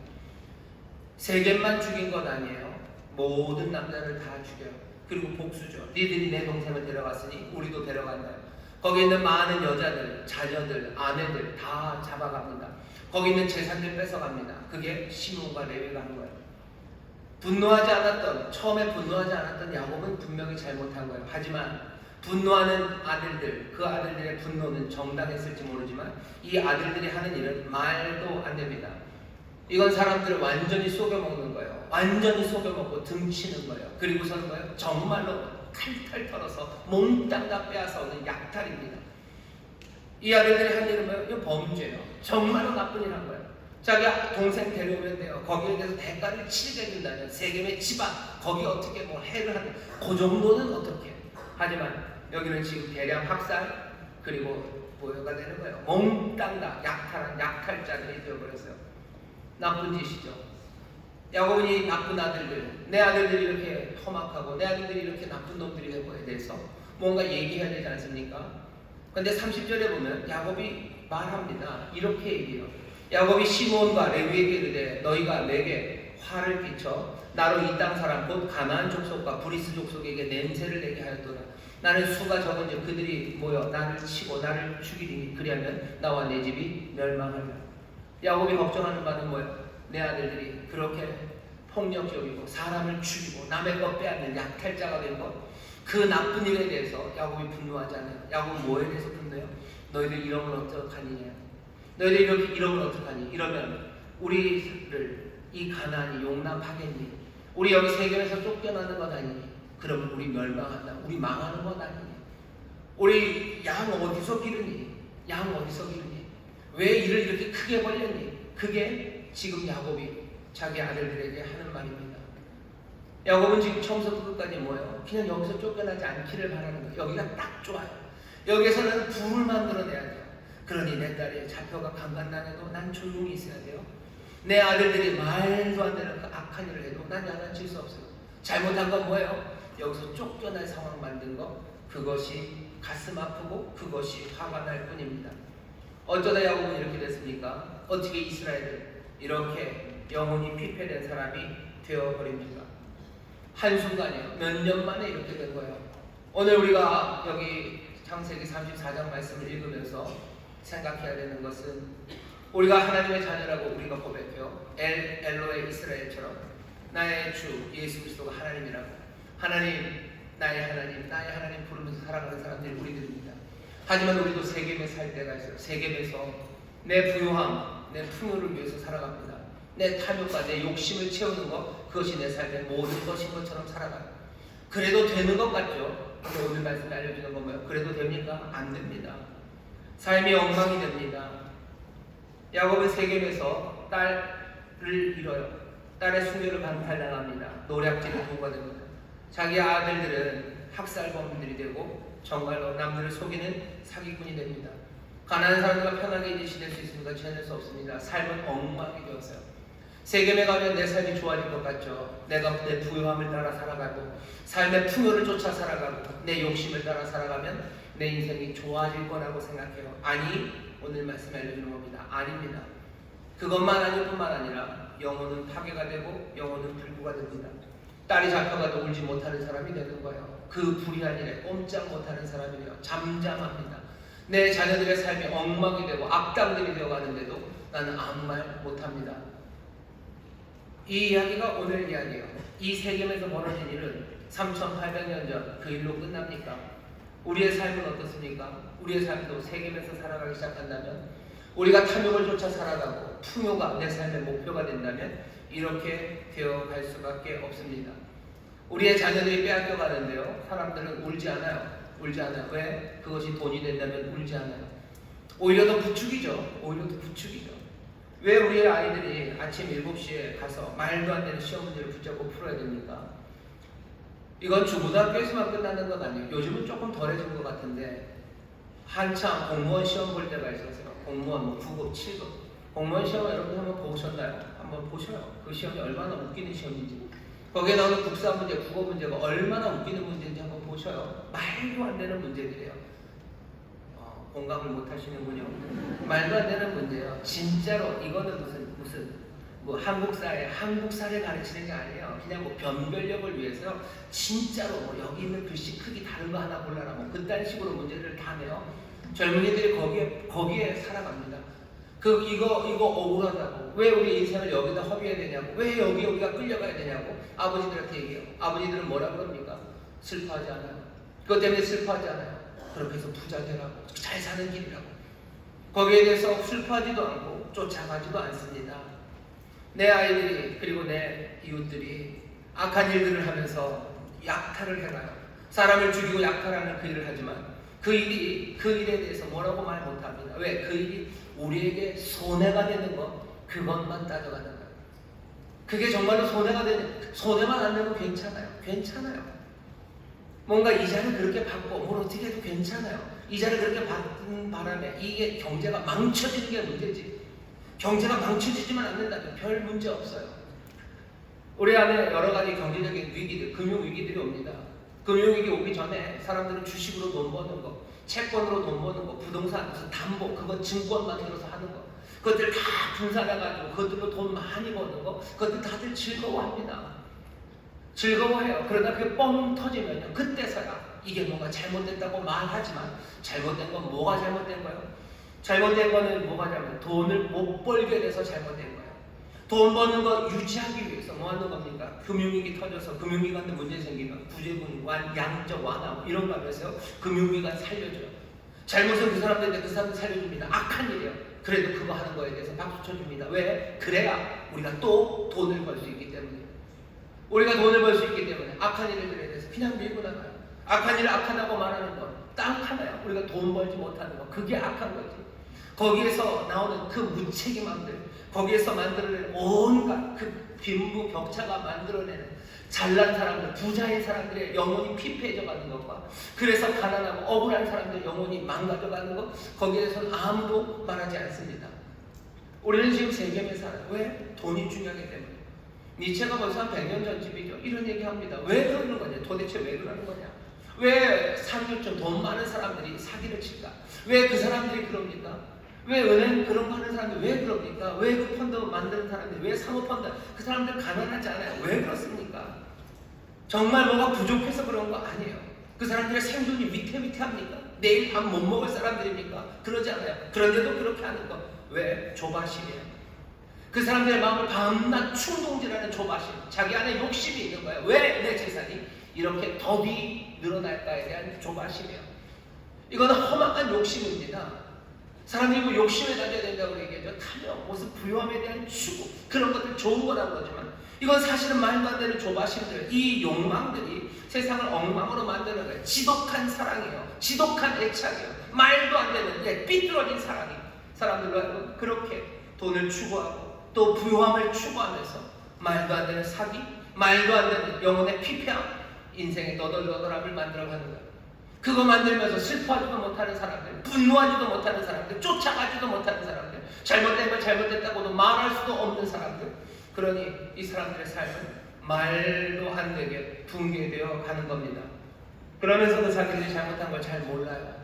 세겜만 죽인 건 아니에요. 모든 남자를 다 죽여요. 그리고 복수죠. 니들이 내 동생을 데려갔으니 우리도 데려간다요. 거기 있는 많은 여자들, 자녀들, 아내들 다 잡아갑니다. 거기 있는 재산들 뺏어갑니다. 그게 시므온과 레위가 한 거예요. 처음에 분노하지 않았던 야곱은 분명히 잘못한 거예요. 하지만 분노하는 아들들, 그 아들들의 분노는 정당했을지 모르지만 이 아들들이 하는 일은 말도 안 됩니다. 이건 사람들을 완전히 속여먹는 거예요. 완전히 속여먹고 등치는 거예요. 그리고서는 뭐예요? 정말로 탈탈 털어서 몽땅 다 빼앗아오는 약탈입니다. 이 아들들이 한 일은 뭐예요? 이거 범죄예요. 정말로 나쁜 일 한 거예요. 자기 동생 데려오면 돼요. 거기에 대해서 대가를 치르게 된다면 세겜의 집안, 거기 어떻게 해를 하는, 그 정도는 어떻게 해요? 하지만 여기는 지금 대량 학살, 그리고 뭐가 되는 거예요? 몽땅 다 약탈한 약탈자들이 되어버렸어요. 나쁜 짓이죠. 야곱은 이 나쁜 아들들, 내 아들들이 이렇게 험악하고 내 아들들이 이렇게 나쁜 놈들이 된 거에 대해서 뭔가 얘기해야 되지 않습니까? 근데 30절에 보면 야곱이 말합니다. 이렇게 얘기해요. 야곱이 시므온과 레위에게 이르되 너희가 내게 화를 끼쳐 나로 이 땅 사람 곧 가나안 족속과 브리스 족속에게 냄새를 내게 하였도다. 나는 수가 적은즉 그들이 모여 나를 치고 나를 죽이리니 그리하면 나와 내 집이 멸망하리라. 야곱이 걱정하는 바는 뭐예요? 내 아들들이 그렇게 폭력적이고 사람을 죽이고 남의 것 빼앗는 약탈자가 된 것, 그 나쁜 일에 대해서 야곱이 분노하지 않아요. 야곱은 뭐에 대해서 분노해요? 너희들 이러면 어떡하니? 너희들 이렇게 이러면 어떡하니? 이러면 우리를 이 가나안이 용납하겠니? 우리 여기 세겜에서 쫓겨나는 것 아니니? 그러면 우리 멸망한다. 우리 망하는 것 아니니? 우리 양 어디서 기르니? 양 어디서 기르니? 왜 이를 이렇게 크게 벌렸니? 그게 지금 야곱이 자기 아들들에게 하는 말입니다. 야곱은 지금 처음부터 끝까지 뭐예요? 그냥 여기서 쫓겨나지 않기를 바라는 거예요. 여기가 딱 좋아요. 여기에서는 불을 만들어내야 돼요. 그러니 내 딸이 잡혀가 강간당해도 난 조용히 있어야 돼요. 내 아들들이 말도 안 되는 그 악한 일을 해도 난 야단칠 수 없어요. 잘못한 건 뭐예요? 여기서 쫓겨날 상황 만든 거, 그것이 가슴 아프고 그것이 화가 날 뿐입니다. 어쩌다 야곱은 이렇게 됐습니까? 어떻게 이스라엘을 이렇게 영혼이 피폐된 사람이 되어버립니까? 한순간이에요. 몇 년 만에 이렇게 된 거예요. 오늘 우리가 여기 창세기 34장 말씀을 읽으면서 생각해야 되는 것은 우리가 하나님의 자녀라고 우리가 고백해요. 엘로의 이스라엘처럼 나의 주 예수 그리스도가 하나님이라고, 하나님 나의 하나님 부르면서 살아가는 사람들이 우리들입니다. 하지만 우리도 세겜에 살 때가 있어요. 세겜에서 내 부요함, 내 풍요를 위해서 살아갑니다. 내 탐욕과 내 욕심을 채우는 것, 그것이 내 삶의 모든 것인 것처럼 살아가요. 그래도 되는 것 같죠? 근데 오늘 말씀이 알려주는 건 뭐예요? 그래도 됩니까? 안 됩니다. 삶이 엉망이 됩니다. 야곱은 세겜에서 딸을 잃어요. 딸의 순교를 강탈당합니다. 노략질의 도구가 됩니다. 자기 아들들은 학살범들이 되고 정말로 남들을 속이는 사기꾼이 됩니다. 가난한 사람들과 편하게 이제 지낼 수 있습니까? 지낼 수 없습니다. 삶은 엉망이 되었어요. 세겜에 가면 내 삶이 좋아질 것 같죠. 내가 내 부요함을 따라 살아가고 삶의 풍요를 쫓아 살아가고 내 욕심을 따라 살아가면 내 인생이 좋아질 거라고 생각해요. 아니, 오늘 말씀에 알려주는 겁니다. 아닙니다. 그것만 아닐 뿐만 아니라 영혼은 파괴가 되고 영혼은 불구가 됩니다. 딸이 잡혀가도 울지 못하는 사람이 되는 거예요. 그 불의한 일에 꼼짝 못하는 사람이에요. 잠잠합니다. 내 자녀들의 삶이 엉망이 되고 악당들이 되어가는데도 나는 아무 말 못합니다. 이 이야기가 오늘 이야기예요. 이 세겜에서 벌어진 일은 3800년 전 그 일로 끝납니까? 우리의 삶은 어떻습니까? 우리의 삶도 세겜에서 살아가기 시작한다면, 우리가 탐욕을 쫓아 살아가고 풍요가 내 삶의 목표가 된다면 이렇게 되어갈 수밖에 없습니다. 우리의 자녀들이 빼앗겨 가는데요, 사람들은 울지 않아요. 울지 않아요. 왜? 그것이 돈이 된다면 울지 않아요. 오히려 더 부추기죠. 오히려 더 부추기죠. 왜 우리의 아이들이 아침 7시에 가서 말도 안 되는 시험 문제를 붙잡고 풀어야 됩니까? 이건 중고등학교에서만 끝나는 건 아니에요. 요즘은 조금 덜해진 것 같은데 한참 공무원 시험 볼 때가 있었어요. 공무원 9급, 7급 공무원 시험 여러분 한번 보셨나요? 한번 보셔요. 그 시험이 얼마나 웃기는 시험인지, 거기에 나오는 국사 문제, 국어 문제가 얼마나 웃기는 문제인지 한번 보셔요. 말도 안 되는 문제들이에요. 공감을 못 하시는군요. 말도 안 되는 문제예요. 진짜로 이거는 무슨 한국사를 가르치는 게 아니에요. 그냥 변별력을 위해서 진짜로 여기 있는 글씨 크기 다른 거 하나 골라라 그딴 식으로 문제를 다 내요. 젊은이들이 거기에 살아갑니다. 이거 억울하다고, 왜 우리 인생을 여기다 허비해야 되냐고, 왜 여기가 끌려가야 되냐고 아버지들한테 얘기해요. 아버지들은 뭐라 그럽니까? 슬퍼하지 않아요. 그것 때문에 슬퍼하지 않아요. 그렇게 해서 부자 되라고, 잘 사는 길이라고. 거기에 대해서 슬퍼하지도 않고 쫓아가지도 않습니다. 내 아이들이 그리고 내 이웃들이 악한 일들을 하면서 약탈을 해가요. 사람을 죽이고 약탈하는 그 일을 하지만 그 일에 대해서 뭐라고 말 못합니다. 왜? 그 일이 우리에게 손해가 되는 것, 그것만 따져가는 거예요. 그게 정말로 손해만 안 되면 괜찮아요. 뭔가 이자를 그렇게 받고 뭘 어떻게 해도 괜찮아요. 이자를 그렇게 받는 바람에 이게 경제가 망쳐지는 게 문제지. 경제가 망쳐지지만 않는다면 별 문제 없어요. 우리 안에 여러 가지 경제적인 위기들, 금융 위기들이 옵니다. 금융위기 오기 전에 사람들은 주식으로 돈 버는 거, 채권으로 돈 버는 거, 부동산, 무슨 담보, 그거 증권 만들어서 하는 거, 그것들 다 분산해가지고 그것들로 돈 많이 버는 거, 그것들 다들 즐거워합니다. 즐거워해요. 그러다 그게 뻥 터지면요, 그때서야 이게 뭔가 잘못됐다고 말하지만 잘못된 건 뭐가 잘못된 거예요? 잘못된 거는 뭐가 잘못된 거예요? 돈을 못 벌게 돼서 잘못된 거예요. 돈 버는 거 유지하기 위해서 뭐 하는 겁니까? 금융위기 터져서 금융기관에 문제 생기면 구제금, 양적 완화 이런 거 하면서 금융기관 살려줘요. 잘못은 그 사람들 살려줍니다. 악한 일이에요. 그래도 그거 하는 거에 대해서 박수 쳐줍니다. 왜? 그래야 우리가 또 돈을 벌 수 있기 때문이에요. 우리가 돈을 벌 수 있기 때문에 악한 일들에 대해서 그냥 밀고 나가요. 악한 일을 악하다고 말하는 건 딱 하나요. 우리가 돈 벌지 못하는 거, 그게 악한 거지. 거기에서 나오는 그 무책임함들, 거기에서 만들어내는 온갖 그 빈부격차가 만들어내는 잘난 사람들, 부자인 사람들의 영혼이 피폐해져 가는 것과, 그래서 가난하고 억울한 사람들의 영혼이 망가져 가는 것, 거기에서는 아무도 말하지 않습니다. 우리는 지금 세겜에 살아요. 왜? 돈이 중요하기 때문에. 니체가 벌써 한 100년 전집이죠. 이런 얘기합니다. 왜 그러는 거냐? 도대체 왜 그러는 거냐? 왜 상류층 돈 많은 사람들이 사기를 칠까? 왜 그 사람들이 그럽니까? 왜 은행 그런 거 하는 사람들 왜 그럽니까? 왜 그 펀드 만드는 사람들, 왜 사모펀드, 그 사람들 가난하지 않아요? 왜 그렇습니까? 정말 뭐가 부족해서 그런 거 아니에요. 그 사람들의 생존이 위태위태합니까? 내일 밥 못 먹을 사람들입니까? 그러지 않아요. 그런데도 그렇게 하는 거, 왜? 조바심이에요. 그 사람들의 마음을 밤낮 충동질하는 조바심, 자기 안에 욕심이 있는 거예요. 왜 내 재산이 이렇게 더디 늘어날까에 대한 조바심이에요. 이거는 허망한 욕심입니다. 사람들이 뭐 욕심을 가져야 된다고 얘기하죠. 탐욕, 무슨 부요함에 대한 추구, 그런 것들 좋은 거라고 하지만 이건 사실은 말도 안 되는 조바심들, 이 욕망들이 세상을 엉망으로 만드는 거예요. 지독한 사랑이에요. 지독한 애착이에요. 말도 안 되는 삐뚤어진 사랑이 사람들과 그렇게 돈을 추구하고 또 부요함을 추구하면서 말도 안 되는 사기, 말도 안 되는 영혼의 피폐함, 인생의 너덜너덜함을 만들어가는 거예요. 그거 만들면서 슬퍼하지도 못하는 사람들, 분노하지도 못하는 사람들, 쫓아가지도 못하는 사람들, 잘못된 걸 잘못됐다고도 말할 수도 없는 사람들, 그러니 이 사람들의 삶은 말도 안 되게 붕괴되어 가는 겁니다. 그러면서도 자기들이 잘못한 걸 잘 몰라요.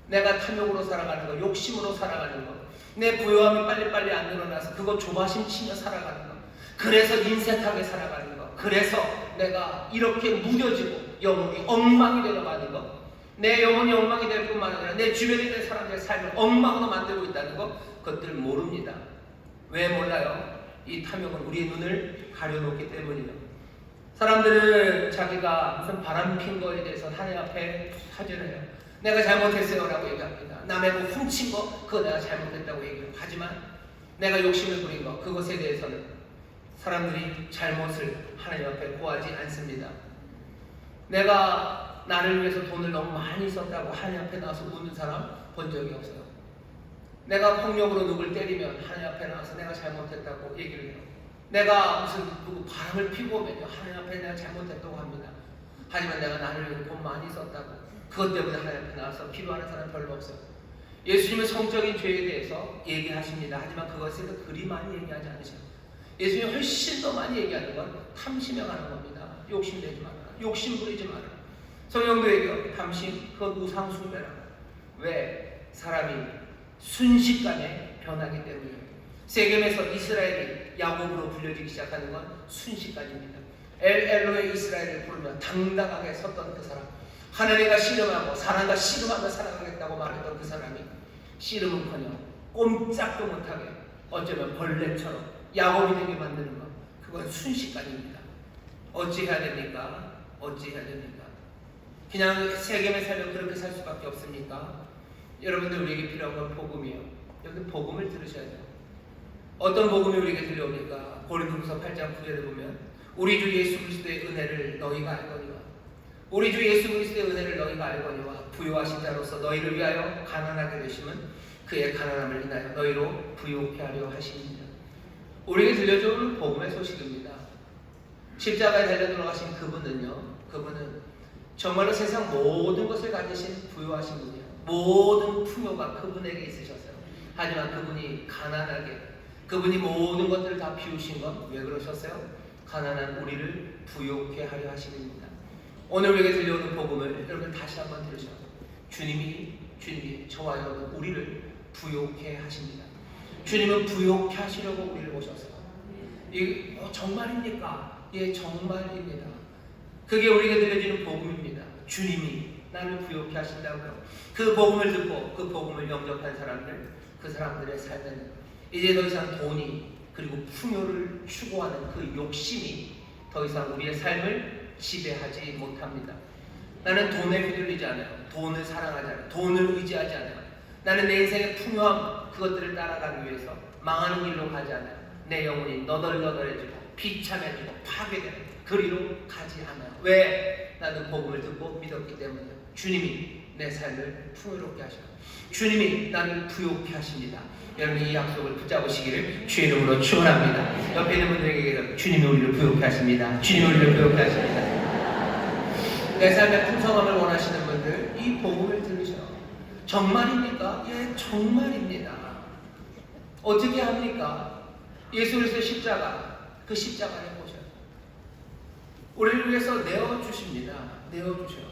내가 탐욕으로 살아가는 거, 욕심으로 살아가는 거, 내 부요함이 빨리빨리 안 늘어나서 그거 조바심 치며 살아가는 거, 그래서 인색하게 살아가는 거, 그래서 내가 이렇게 무뎌지고 영혼이 엉망이 되어가는 거, 내 영혼이 엉망이 될 뿐만 아니라 내 주변에 있는 사람들의 삶을 엉망으로 만들고 있다는 거, 그것들 모릅니다. 왜 몰라요? 이 탐욕은 우리의 눈을 가려놓기 때문이에요. 사람들은 자기가 무슨 바람 핀 거에 대해서 하나님 앞에 하전을 해요. 내가 잘못했어요 라고 얘기합니다. 남의 뭐 훔친 거, 그거 내가 잘못했다고 얘기해요. 하지만 내가 욕심을 부린 거, 그것에 대해서는 사람들이 잘못을 하나님 앞에 고하지 않습니다. 내가 나를 위해서 돈을 너무 많이 썼다고 하나님 앞에 나와서 우는 사람 본 적이 없어요. 내가 폭력으로 누굴 때리면 하나님 앞에 나와서 내가 잘못했다고 얘기를 해요. 내가 무슨 누구 바람을 피고 오면요, 하나님 앞에 내가 잘못했다고 합니다. 하지만 내가 나를 위해서 돈 많이 썼다고, 그것 때문에 하나님 앞에 나와서 기도하는 사람 별로 없어요. 예수님은 성적인 죄에 대해서 얘기하십니다. 하지만 그것에 그리 많이 얘기하지 않으셔요. 예수님이 훨씬 더 많이 얘기하는 건 탐심에 관한 겁니다. 욕심내지 마라, 욕심 부리지 마라. 성경도 얘기해요. 탐심, 그건 우상숭배라. 왜? 사람이 순식간에 변하기 때문이에요. 세겜에서 이스라엘이 야곱으로 불려지기 시작하는 건 순식간입니다. 엘로의 이스라엘을 부르며 당당하게 섰던 그 사람, 하나님과 씨름하고 사람과 씨름하며 살아가겠다고 말했던 그 사람이 씨름은커녕 꼼짝도 못하게 어쩌면 벌레처럼 야곱이 되게 만드는 것, 그건 순식간입니다. 어찌 해야 됩니까? 어찌 해야 됩니까? 그냥 세겜에 살면 그렇게 살 수밖에 없습니까? 여러분들, 우리에게 필요한 건 복음이에요. 여기 복음을 들으셔야 돼요. 어떤 복음이 우리에게 들려옵니까? 고린도후서 8장 9절에 보면 우리 주 예수 그리스도의 은혜를 너희가 알거니와, 우리 주 예수 그리스도의 은혜를 너희가 알거니와 부요하신 자로서 너희를 위하여 가난하게 되심은 그의 가난함을 인하여 너희로 부요케 하려 하심이니라. 우리에게 들려주는 복음의 소식입니다. 십자가에 달려 돌아가신 그분은 정말로 세상 모든 것을 가지신 부요하신 분이에요. 모든 풍요가 그분에게 있으셨어요. 하지만 그분이 가난하게, 그분이 모든 것들을 다 비우신 건 왜 그러셨어요? 가난한 우리를 부요케 하려 하심입니다. 오늘 우리에게 들려오는 복음을 여러분 다시 한번 들으셔요. 주님이 저와 여러분 우리를 부요케 하십니다. 주님은 부요케 하시려고 우리를 오셨어요. 이게 정말입니까? 예, 정말입니다. 그게 우리에게 들려지는 복음입니다. 주님이 나를 부요케 하신다고요. 그 복음을 듣고 그 복음을 영접한 사람들, 그 사람들의 삶에는 이제 더 이상 돈이, 그리고 풍요를 추구하는 그 욕심이 더 이상 우리의 삶을 지배하지 못합니다. 나는 돈에 휘둘리지 않아요. 돈을 사랑하지 않아요. 돈을 의지하지 않아요. 나는 내 인생의 풍요함, 그것들을 따라가기 위해서 망하는 길로 가지 않아요. 내 영혼이 너덜너덜해지고 비참해지고 파괴되는 그리로 가지 않아요. 왜? 나는 복음을 듣고 믿었기 때문이에요. 주님이 내 삶을 풍요롭게 하셔요. 주님이 나를 부요케 하십니다. 여러분이 이 약속을 붙잡으시기를 주의 이름으로 축원합니다. 옆에 있는 분들에게 주님이 우리를 부요케 하십니다. 주님이 우리를 부요케 하십니다. 내 삶의 풍성함을 원하시는 분들, 이 복음을 들으셔요. 정말입니까? 예, 정말입니다. 어떻게 합니까? 예수 그리스도의 십자가, 그 십자가를 보셔요. 우리를 위해서 내어주십니다. 내어주셔요.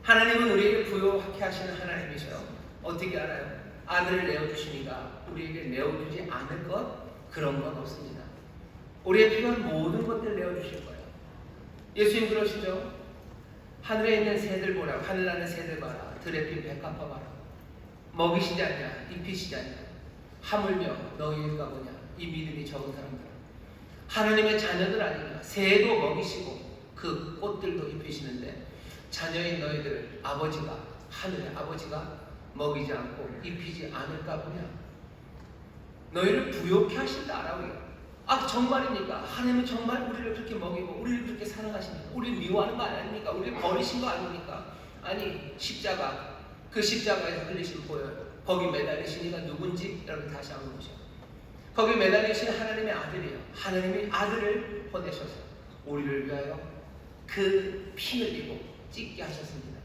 하나님은 우리에게 부요하게 하시는 하나님이셔요. 어떻게 알아요? 아들을 내어주시니까 우리에게 내어주지 않을 것, 그런 건 없습니다. 우리의 필요한 모든 것들을 내어주실 거예요. 예수님 그러시죠? 하늘에 있는 새들 보라, 하늘나는 새들 봐라, 들에 핀 백합화 봐라. 먹이시지 않냐, 입히시지 않냐. 하물며 너희가 뭐냐? 이 믿음이 적은 사람들, 하나님의 자녀들 아니냐? 새도 먹이시고 그 꽃들도 입히시는데 자녀인 너희들을 아버지가, 하늘의 아버지가 먹이지 않고 입히지 않을까 보냐? 너희를 부욕해 하신다라고요. 아, 정말입니까? 하나님은 정말 우리를 그렇게 먹이고 우리를 그렇게 사랑하십니까? 우리를 미워하는 거 아닙니까? 우리를 버리신 거 아닙니까? 아니, 십자가, 그 십자가에서 흘리신 보혈, 거기 매달리신 이가 누군지 여러분 다시 한번 보세요. 거기 매달리신 하나님의 아들이에요. 하나님의 아들을 보내셔서 우리를 위하여 그 피 흘리고 찢게 하셨습니다.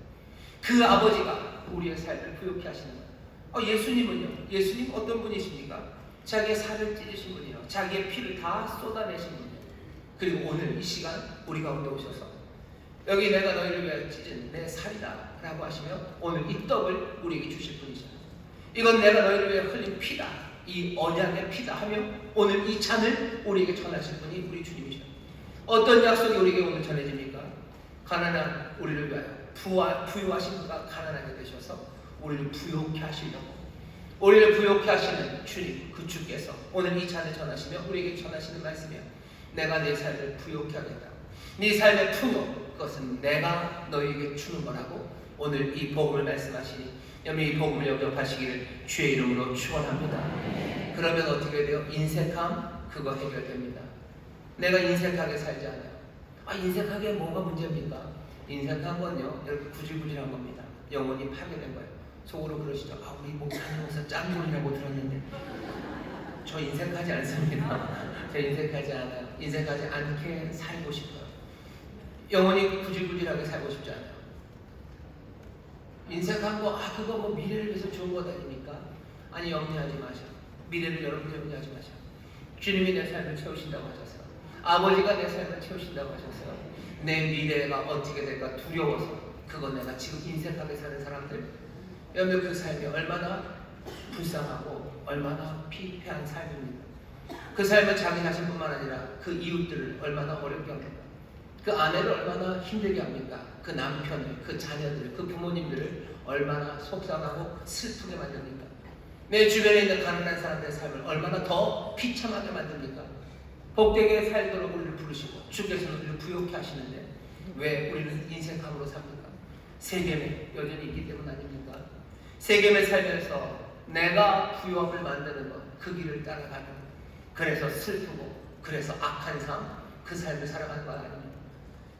그 아버지가 우리의 삶을 부욕해 하시는 거예요. 예수님은요? 예수님 어떤 분이십니까? 자기의 살을 찢으신 분이요, 자기의 피를 다 쏟아내신 분이요. 그리고 오늘 이 시간 우리 가운데 오셔서 여기 내가 너희를 위하여 찢은 내 살이다 라고 하시며 오늘 이 떡을 우리에게 주실 분이잖아요. 이건 내가 너희를 위해 흘린 피다, 이 언약의 피다 하며 오늘 이 잔을 우리에게 전하실 분이 우리 주님이셔. 어떤 약속이 우리에게 오늘 전해집니까? 가난한 우리를 위하여 부유하신 분가 가난하게 되셔서 우리를 부욕해 하시려고, 우리를 부욕해 하시는 주님, 그 주께서 오늘 이 잔을 전하시며 우리에게 전하시는 말씀이야. 내가 내 삶을 부욕해 하겠다. 네 삶의 풍요, 그것은 내가 너희에게 주는 거라고 오늘 이 복음을 말씀하시니 여러분 이 복음을 영접하시기를 주의 이름으로 축원합니다. 그러면 어떻게 돼요? 인색함, 그거 해결됩니다. 내가 인색하게 살지 않아요. 인색하게 뭐가 문제입니까? 인색한 건요, 여러분 구질구질한 겁니다. 영혼이 파괴된 거예요. 속으로 그러시죠. 우리 목사님께서 짱돌이라고 들었는데 저 인색하지 않습니다. 저 인색하지 않아요. 인색하지 않게 살고 싶어요. 영혼이 구질구질하게 살고 싶지 않아요. 인색한 거, 그거 뭐 미래를 위해서 좋은 거 아닙니까? 아니, 염려하지 마셔. 미래를 여러분 염려하지 마셔. 주님이 내 삶을 채우신다고 하셨어요. 아버지가 내 삶을 채우신다고 하셨어요. 내 미래가 어떻게 될까 두려워서, 그거 내가 지금 인색하게 사는 사람들, 여러분 그 삶이 얼마나 불쌍하고 얼마나 피폐한 삶입니다. 그 삶은 자기 자신뿐만 아니라 그 이웃들을 얼마나 어렵게 합니까? 그 아내를 얼마나 힘들게 합니까? 그 남편을, 그 자녀들, 그 부모님들을 얼마나 속상하고 슬프게 만듭니까? 내 주변에 있는 가난한 사람들의 삶을 얼마나 더 비참하게 만듭니까? 복되게 살도록 우리를 부르시고 주께서는 우리를 부욕해 하시는데 왜 우리는 인색함으로 삽니까? 세겜에 여전히 있기 때문 아닙니까? 세겜에 살면서 내가 부유함을 만드는 것, 그 길을 따라가는, 그래서 슬프고 그래서 악한 삶, 그 삶을 살아가는 것 아닙니까?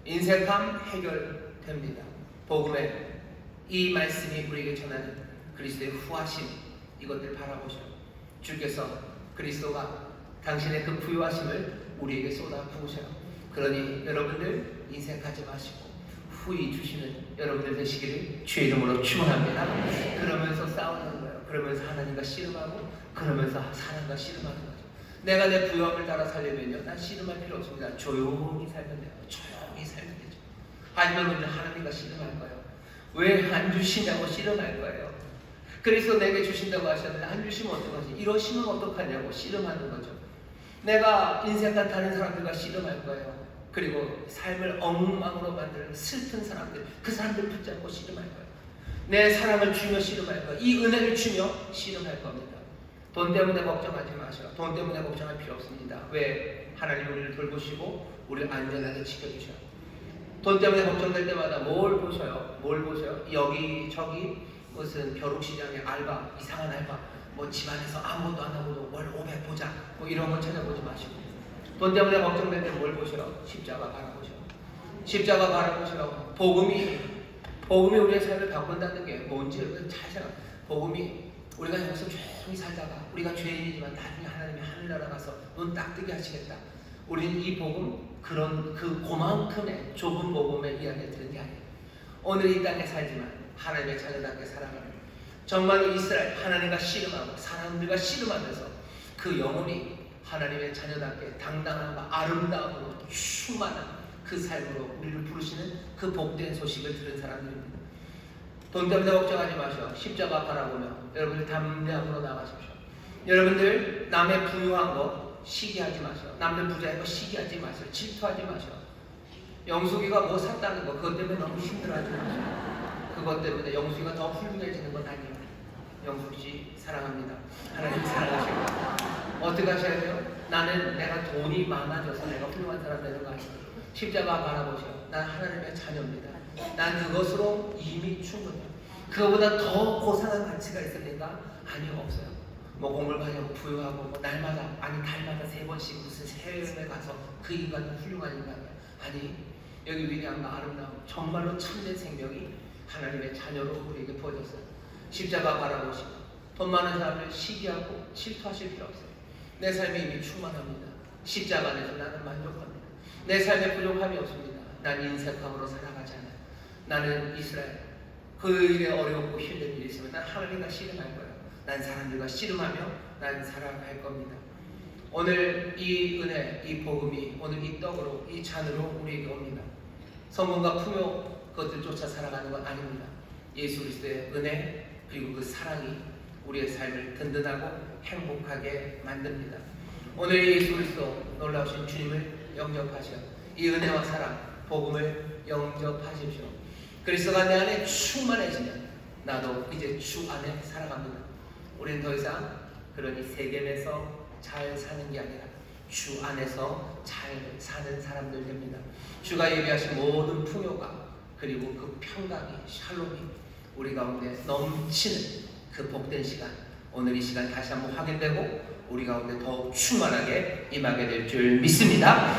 인색함 해결됩니다. 복음의 이 말씀이 우리에게 전하는 그리스도의 후하심, 이것들 바라보셔. 주께서 그리스도가 당신의 그 부유하심을 우리에게 쏟아 부으셔요. 그러니 여러분들 인색하지 마시고 후히 주시는 여러분들 되시기를 주의 이름으로 축원합니다. 그러면서 싸우는 거예요. 그러면서 하나님과 씨름하고, 그러면서 사람과 씨름하는 거죠. 내가 내 부유함을 따라 살려면요, 난 씨름할 필요 없습니다. 조용히 살면 돼요. 조용히 살면 되죠. 하지만 먼저 하나님과 씨름할 거예요. 왜 안 주시냐고 씨름할 거예요. 그래서 내게 주신다고 하셨는데 안 주시면 어떡하지? 이러시면 어떡하냐고 씨름하는 거죠. 내가 인생과 다른 사람들과 씨름할 거예요. 그리고 삶을 엉망으로 만드는 슬픈 사람들, 그 사람들 붙잡고 씨름할 거예요. 내 사랑을 주며 씨름할 거예요. 이 은혜를 주며 씨름할 겁니다. 돈 때문에 걱정하지 마셔. 돈 때문에 걱정할 필요 없습니다. 왜? 하나님 우리를 돌보시고 우리를 안전하게 지켜주셔요. 돈 때문에 걱정될 때마다 뭘 보셔요? 뭘 보셔요? 여기 저기 무슨 벼룩시장의 알바, 이상한 알바, 뭐 집안에서 아무것도 안 하고도 월 500 보자, 뭐 이런 거 찾아보지 마시고, 돈 때문에 걱정될 때 뭘 보셔요? 십자가 바라보셔. 십자가 바라보시라고. 복음이 우리의 삶을 바꾼다는 게 뭔지 잘 생각. 복음이 우리가 여기서 조용히 살다가 우리가 죄인이지만 나중에 하나님이 하늘나라 가서 눈 딱 뜨게 하시겠다. 우리는 이 복음, 그런 그만큼의 좁은 복음의 이야기를 들은 게 아니에요. 오늘 이 땅에 살지만 하나님의 자녀답게 살아가는, 정말로 이스라엘 하나님과 씨름하고 사람들과 씨름하면서 그 영혼이 하나님의 자녀답게 당당함과 아름다움으로 충만한 그 삶으로 우리를 부르시는 그 복된 소식을 들은 사람들입니다. 돈 때문에 걱정하지 마시오. 십자가 바라보며 여러분들 담대함으로 나가십시오. 여러분들 남의 부유한 거 시기하지 마시오. 남들 부자인 거 시기하지 마시오. 질투하지 마시오. 영숙이가 뭐 샀다는 거 그것 때문에 너무 힘들어하지 마시오. 그것 때문에 영숙이가 더 훌륭해지는 건 아니에요. 영숙 씨 사랑합니다. 하나님 사랑하십니다. 어떻게 하셔야 돼요? 나는 내가 돈이 많아져서 내가 훌륭한 사람 되는 거 아니에요. 십자가 바라보셔. 난 하나님의 자녀입니다. 난 그것으로 이미 충분해요. 그거보다 더 고상한 가치가 있습니까? 아니요, 없어요. 뭐 공부를 많이 하고 부유하고 뭐 날마다 아니 달마다 3번씩 무슨 해외여행을 가서 그 인간은 훌륭한 인간이야. 아니 여기 위대함과 아름다움 정말로 참된 생명이 하나님의 자녀로 우리에게 부어졌어요. 십자가 바라보시고 돈 많은 사람을 시기하고 질투하실 필요 없어요. 내 삶이 이미 충만합니다. 십자가 안에서 나는 만족합니다. 내 삶에 부족함이 없습니다. 난 인색함으로 살아가지 않아요. 나는 이스라엘 그 일에 어렵고 힘든 일이 있으면 난 하나님과 씨름할 거예요. 난 사람들과 씨름하며 난 살아갈 겁니다. 오늘 이 은혜, 이 복음이 오늘 이 떡으로 이 잔으로 우리에게 옵니다. 성공과 풍요 그것들 쫓아 살아가는 건 아닙니다. 예수 그리스도의 은혜 그리고 그 사랑이 우리의 삶을 든든하고 행복하게 만듭니다. 오늘 예수 그리스도 놀라우신 주님을 영접하시오. 이 은혜와 사랑, 복음을 영접하십시오. 그리스도가 내 안에 충만해지면 나도 이제 주 안에 살아갑니다. 우리는 더 이상 그러니 세겜에서 잘 사는 게 아니라 주 안에서 잘 사는 사람들 됩니다. 주가 예비하신 모든 풍요가 그리고 그 평강이 샬롬이 우리 가운데 넘치는 그 복된 시간 오늘 이 시간 다시 한번 확인되고 우리 가운데 더욱 충만하게 임하게 될 줄 믿습니다.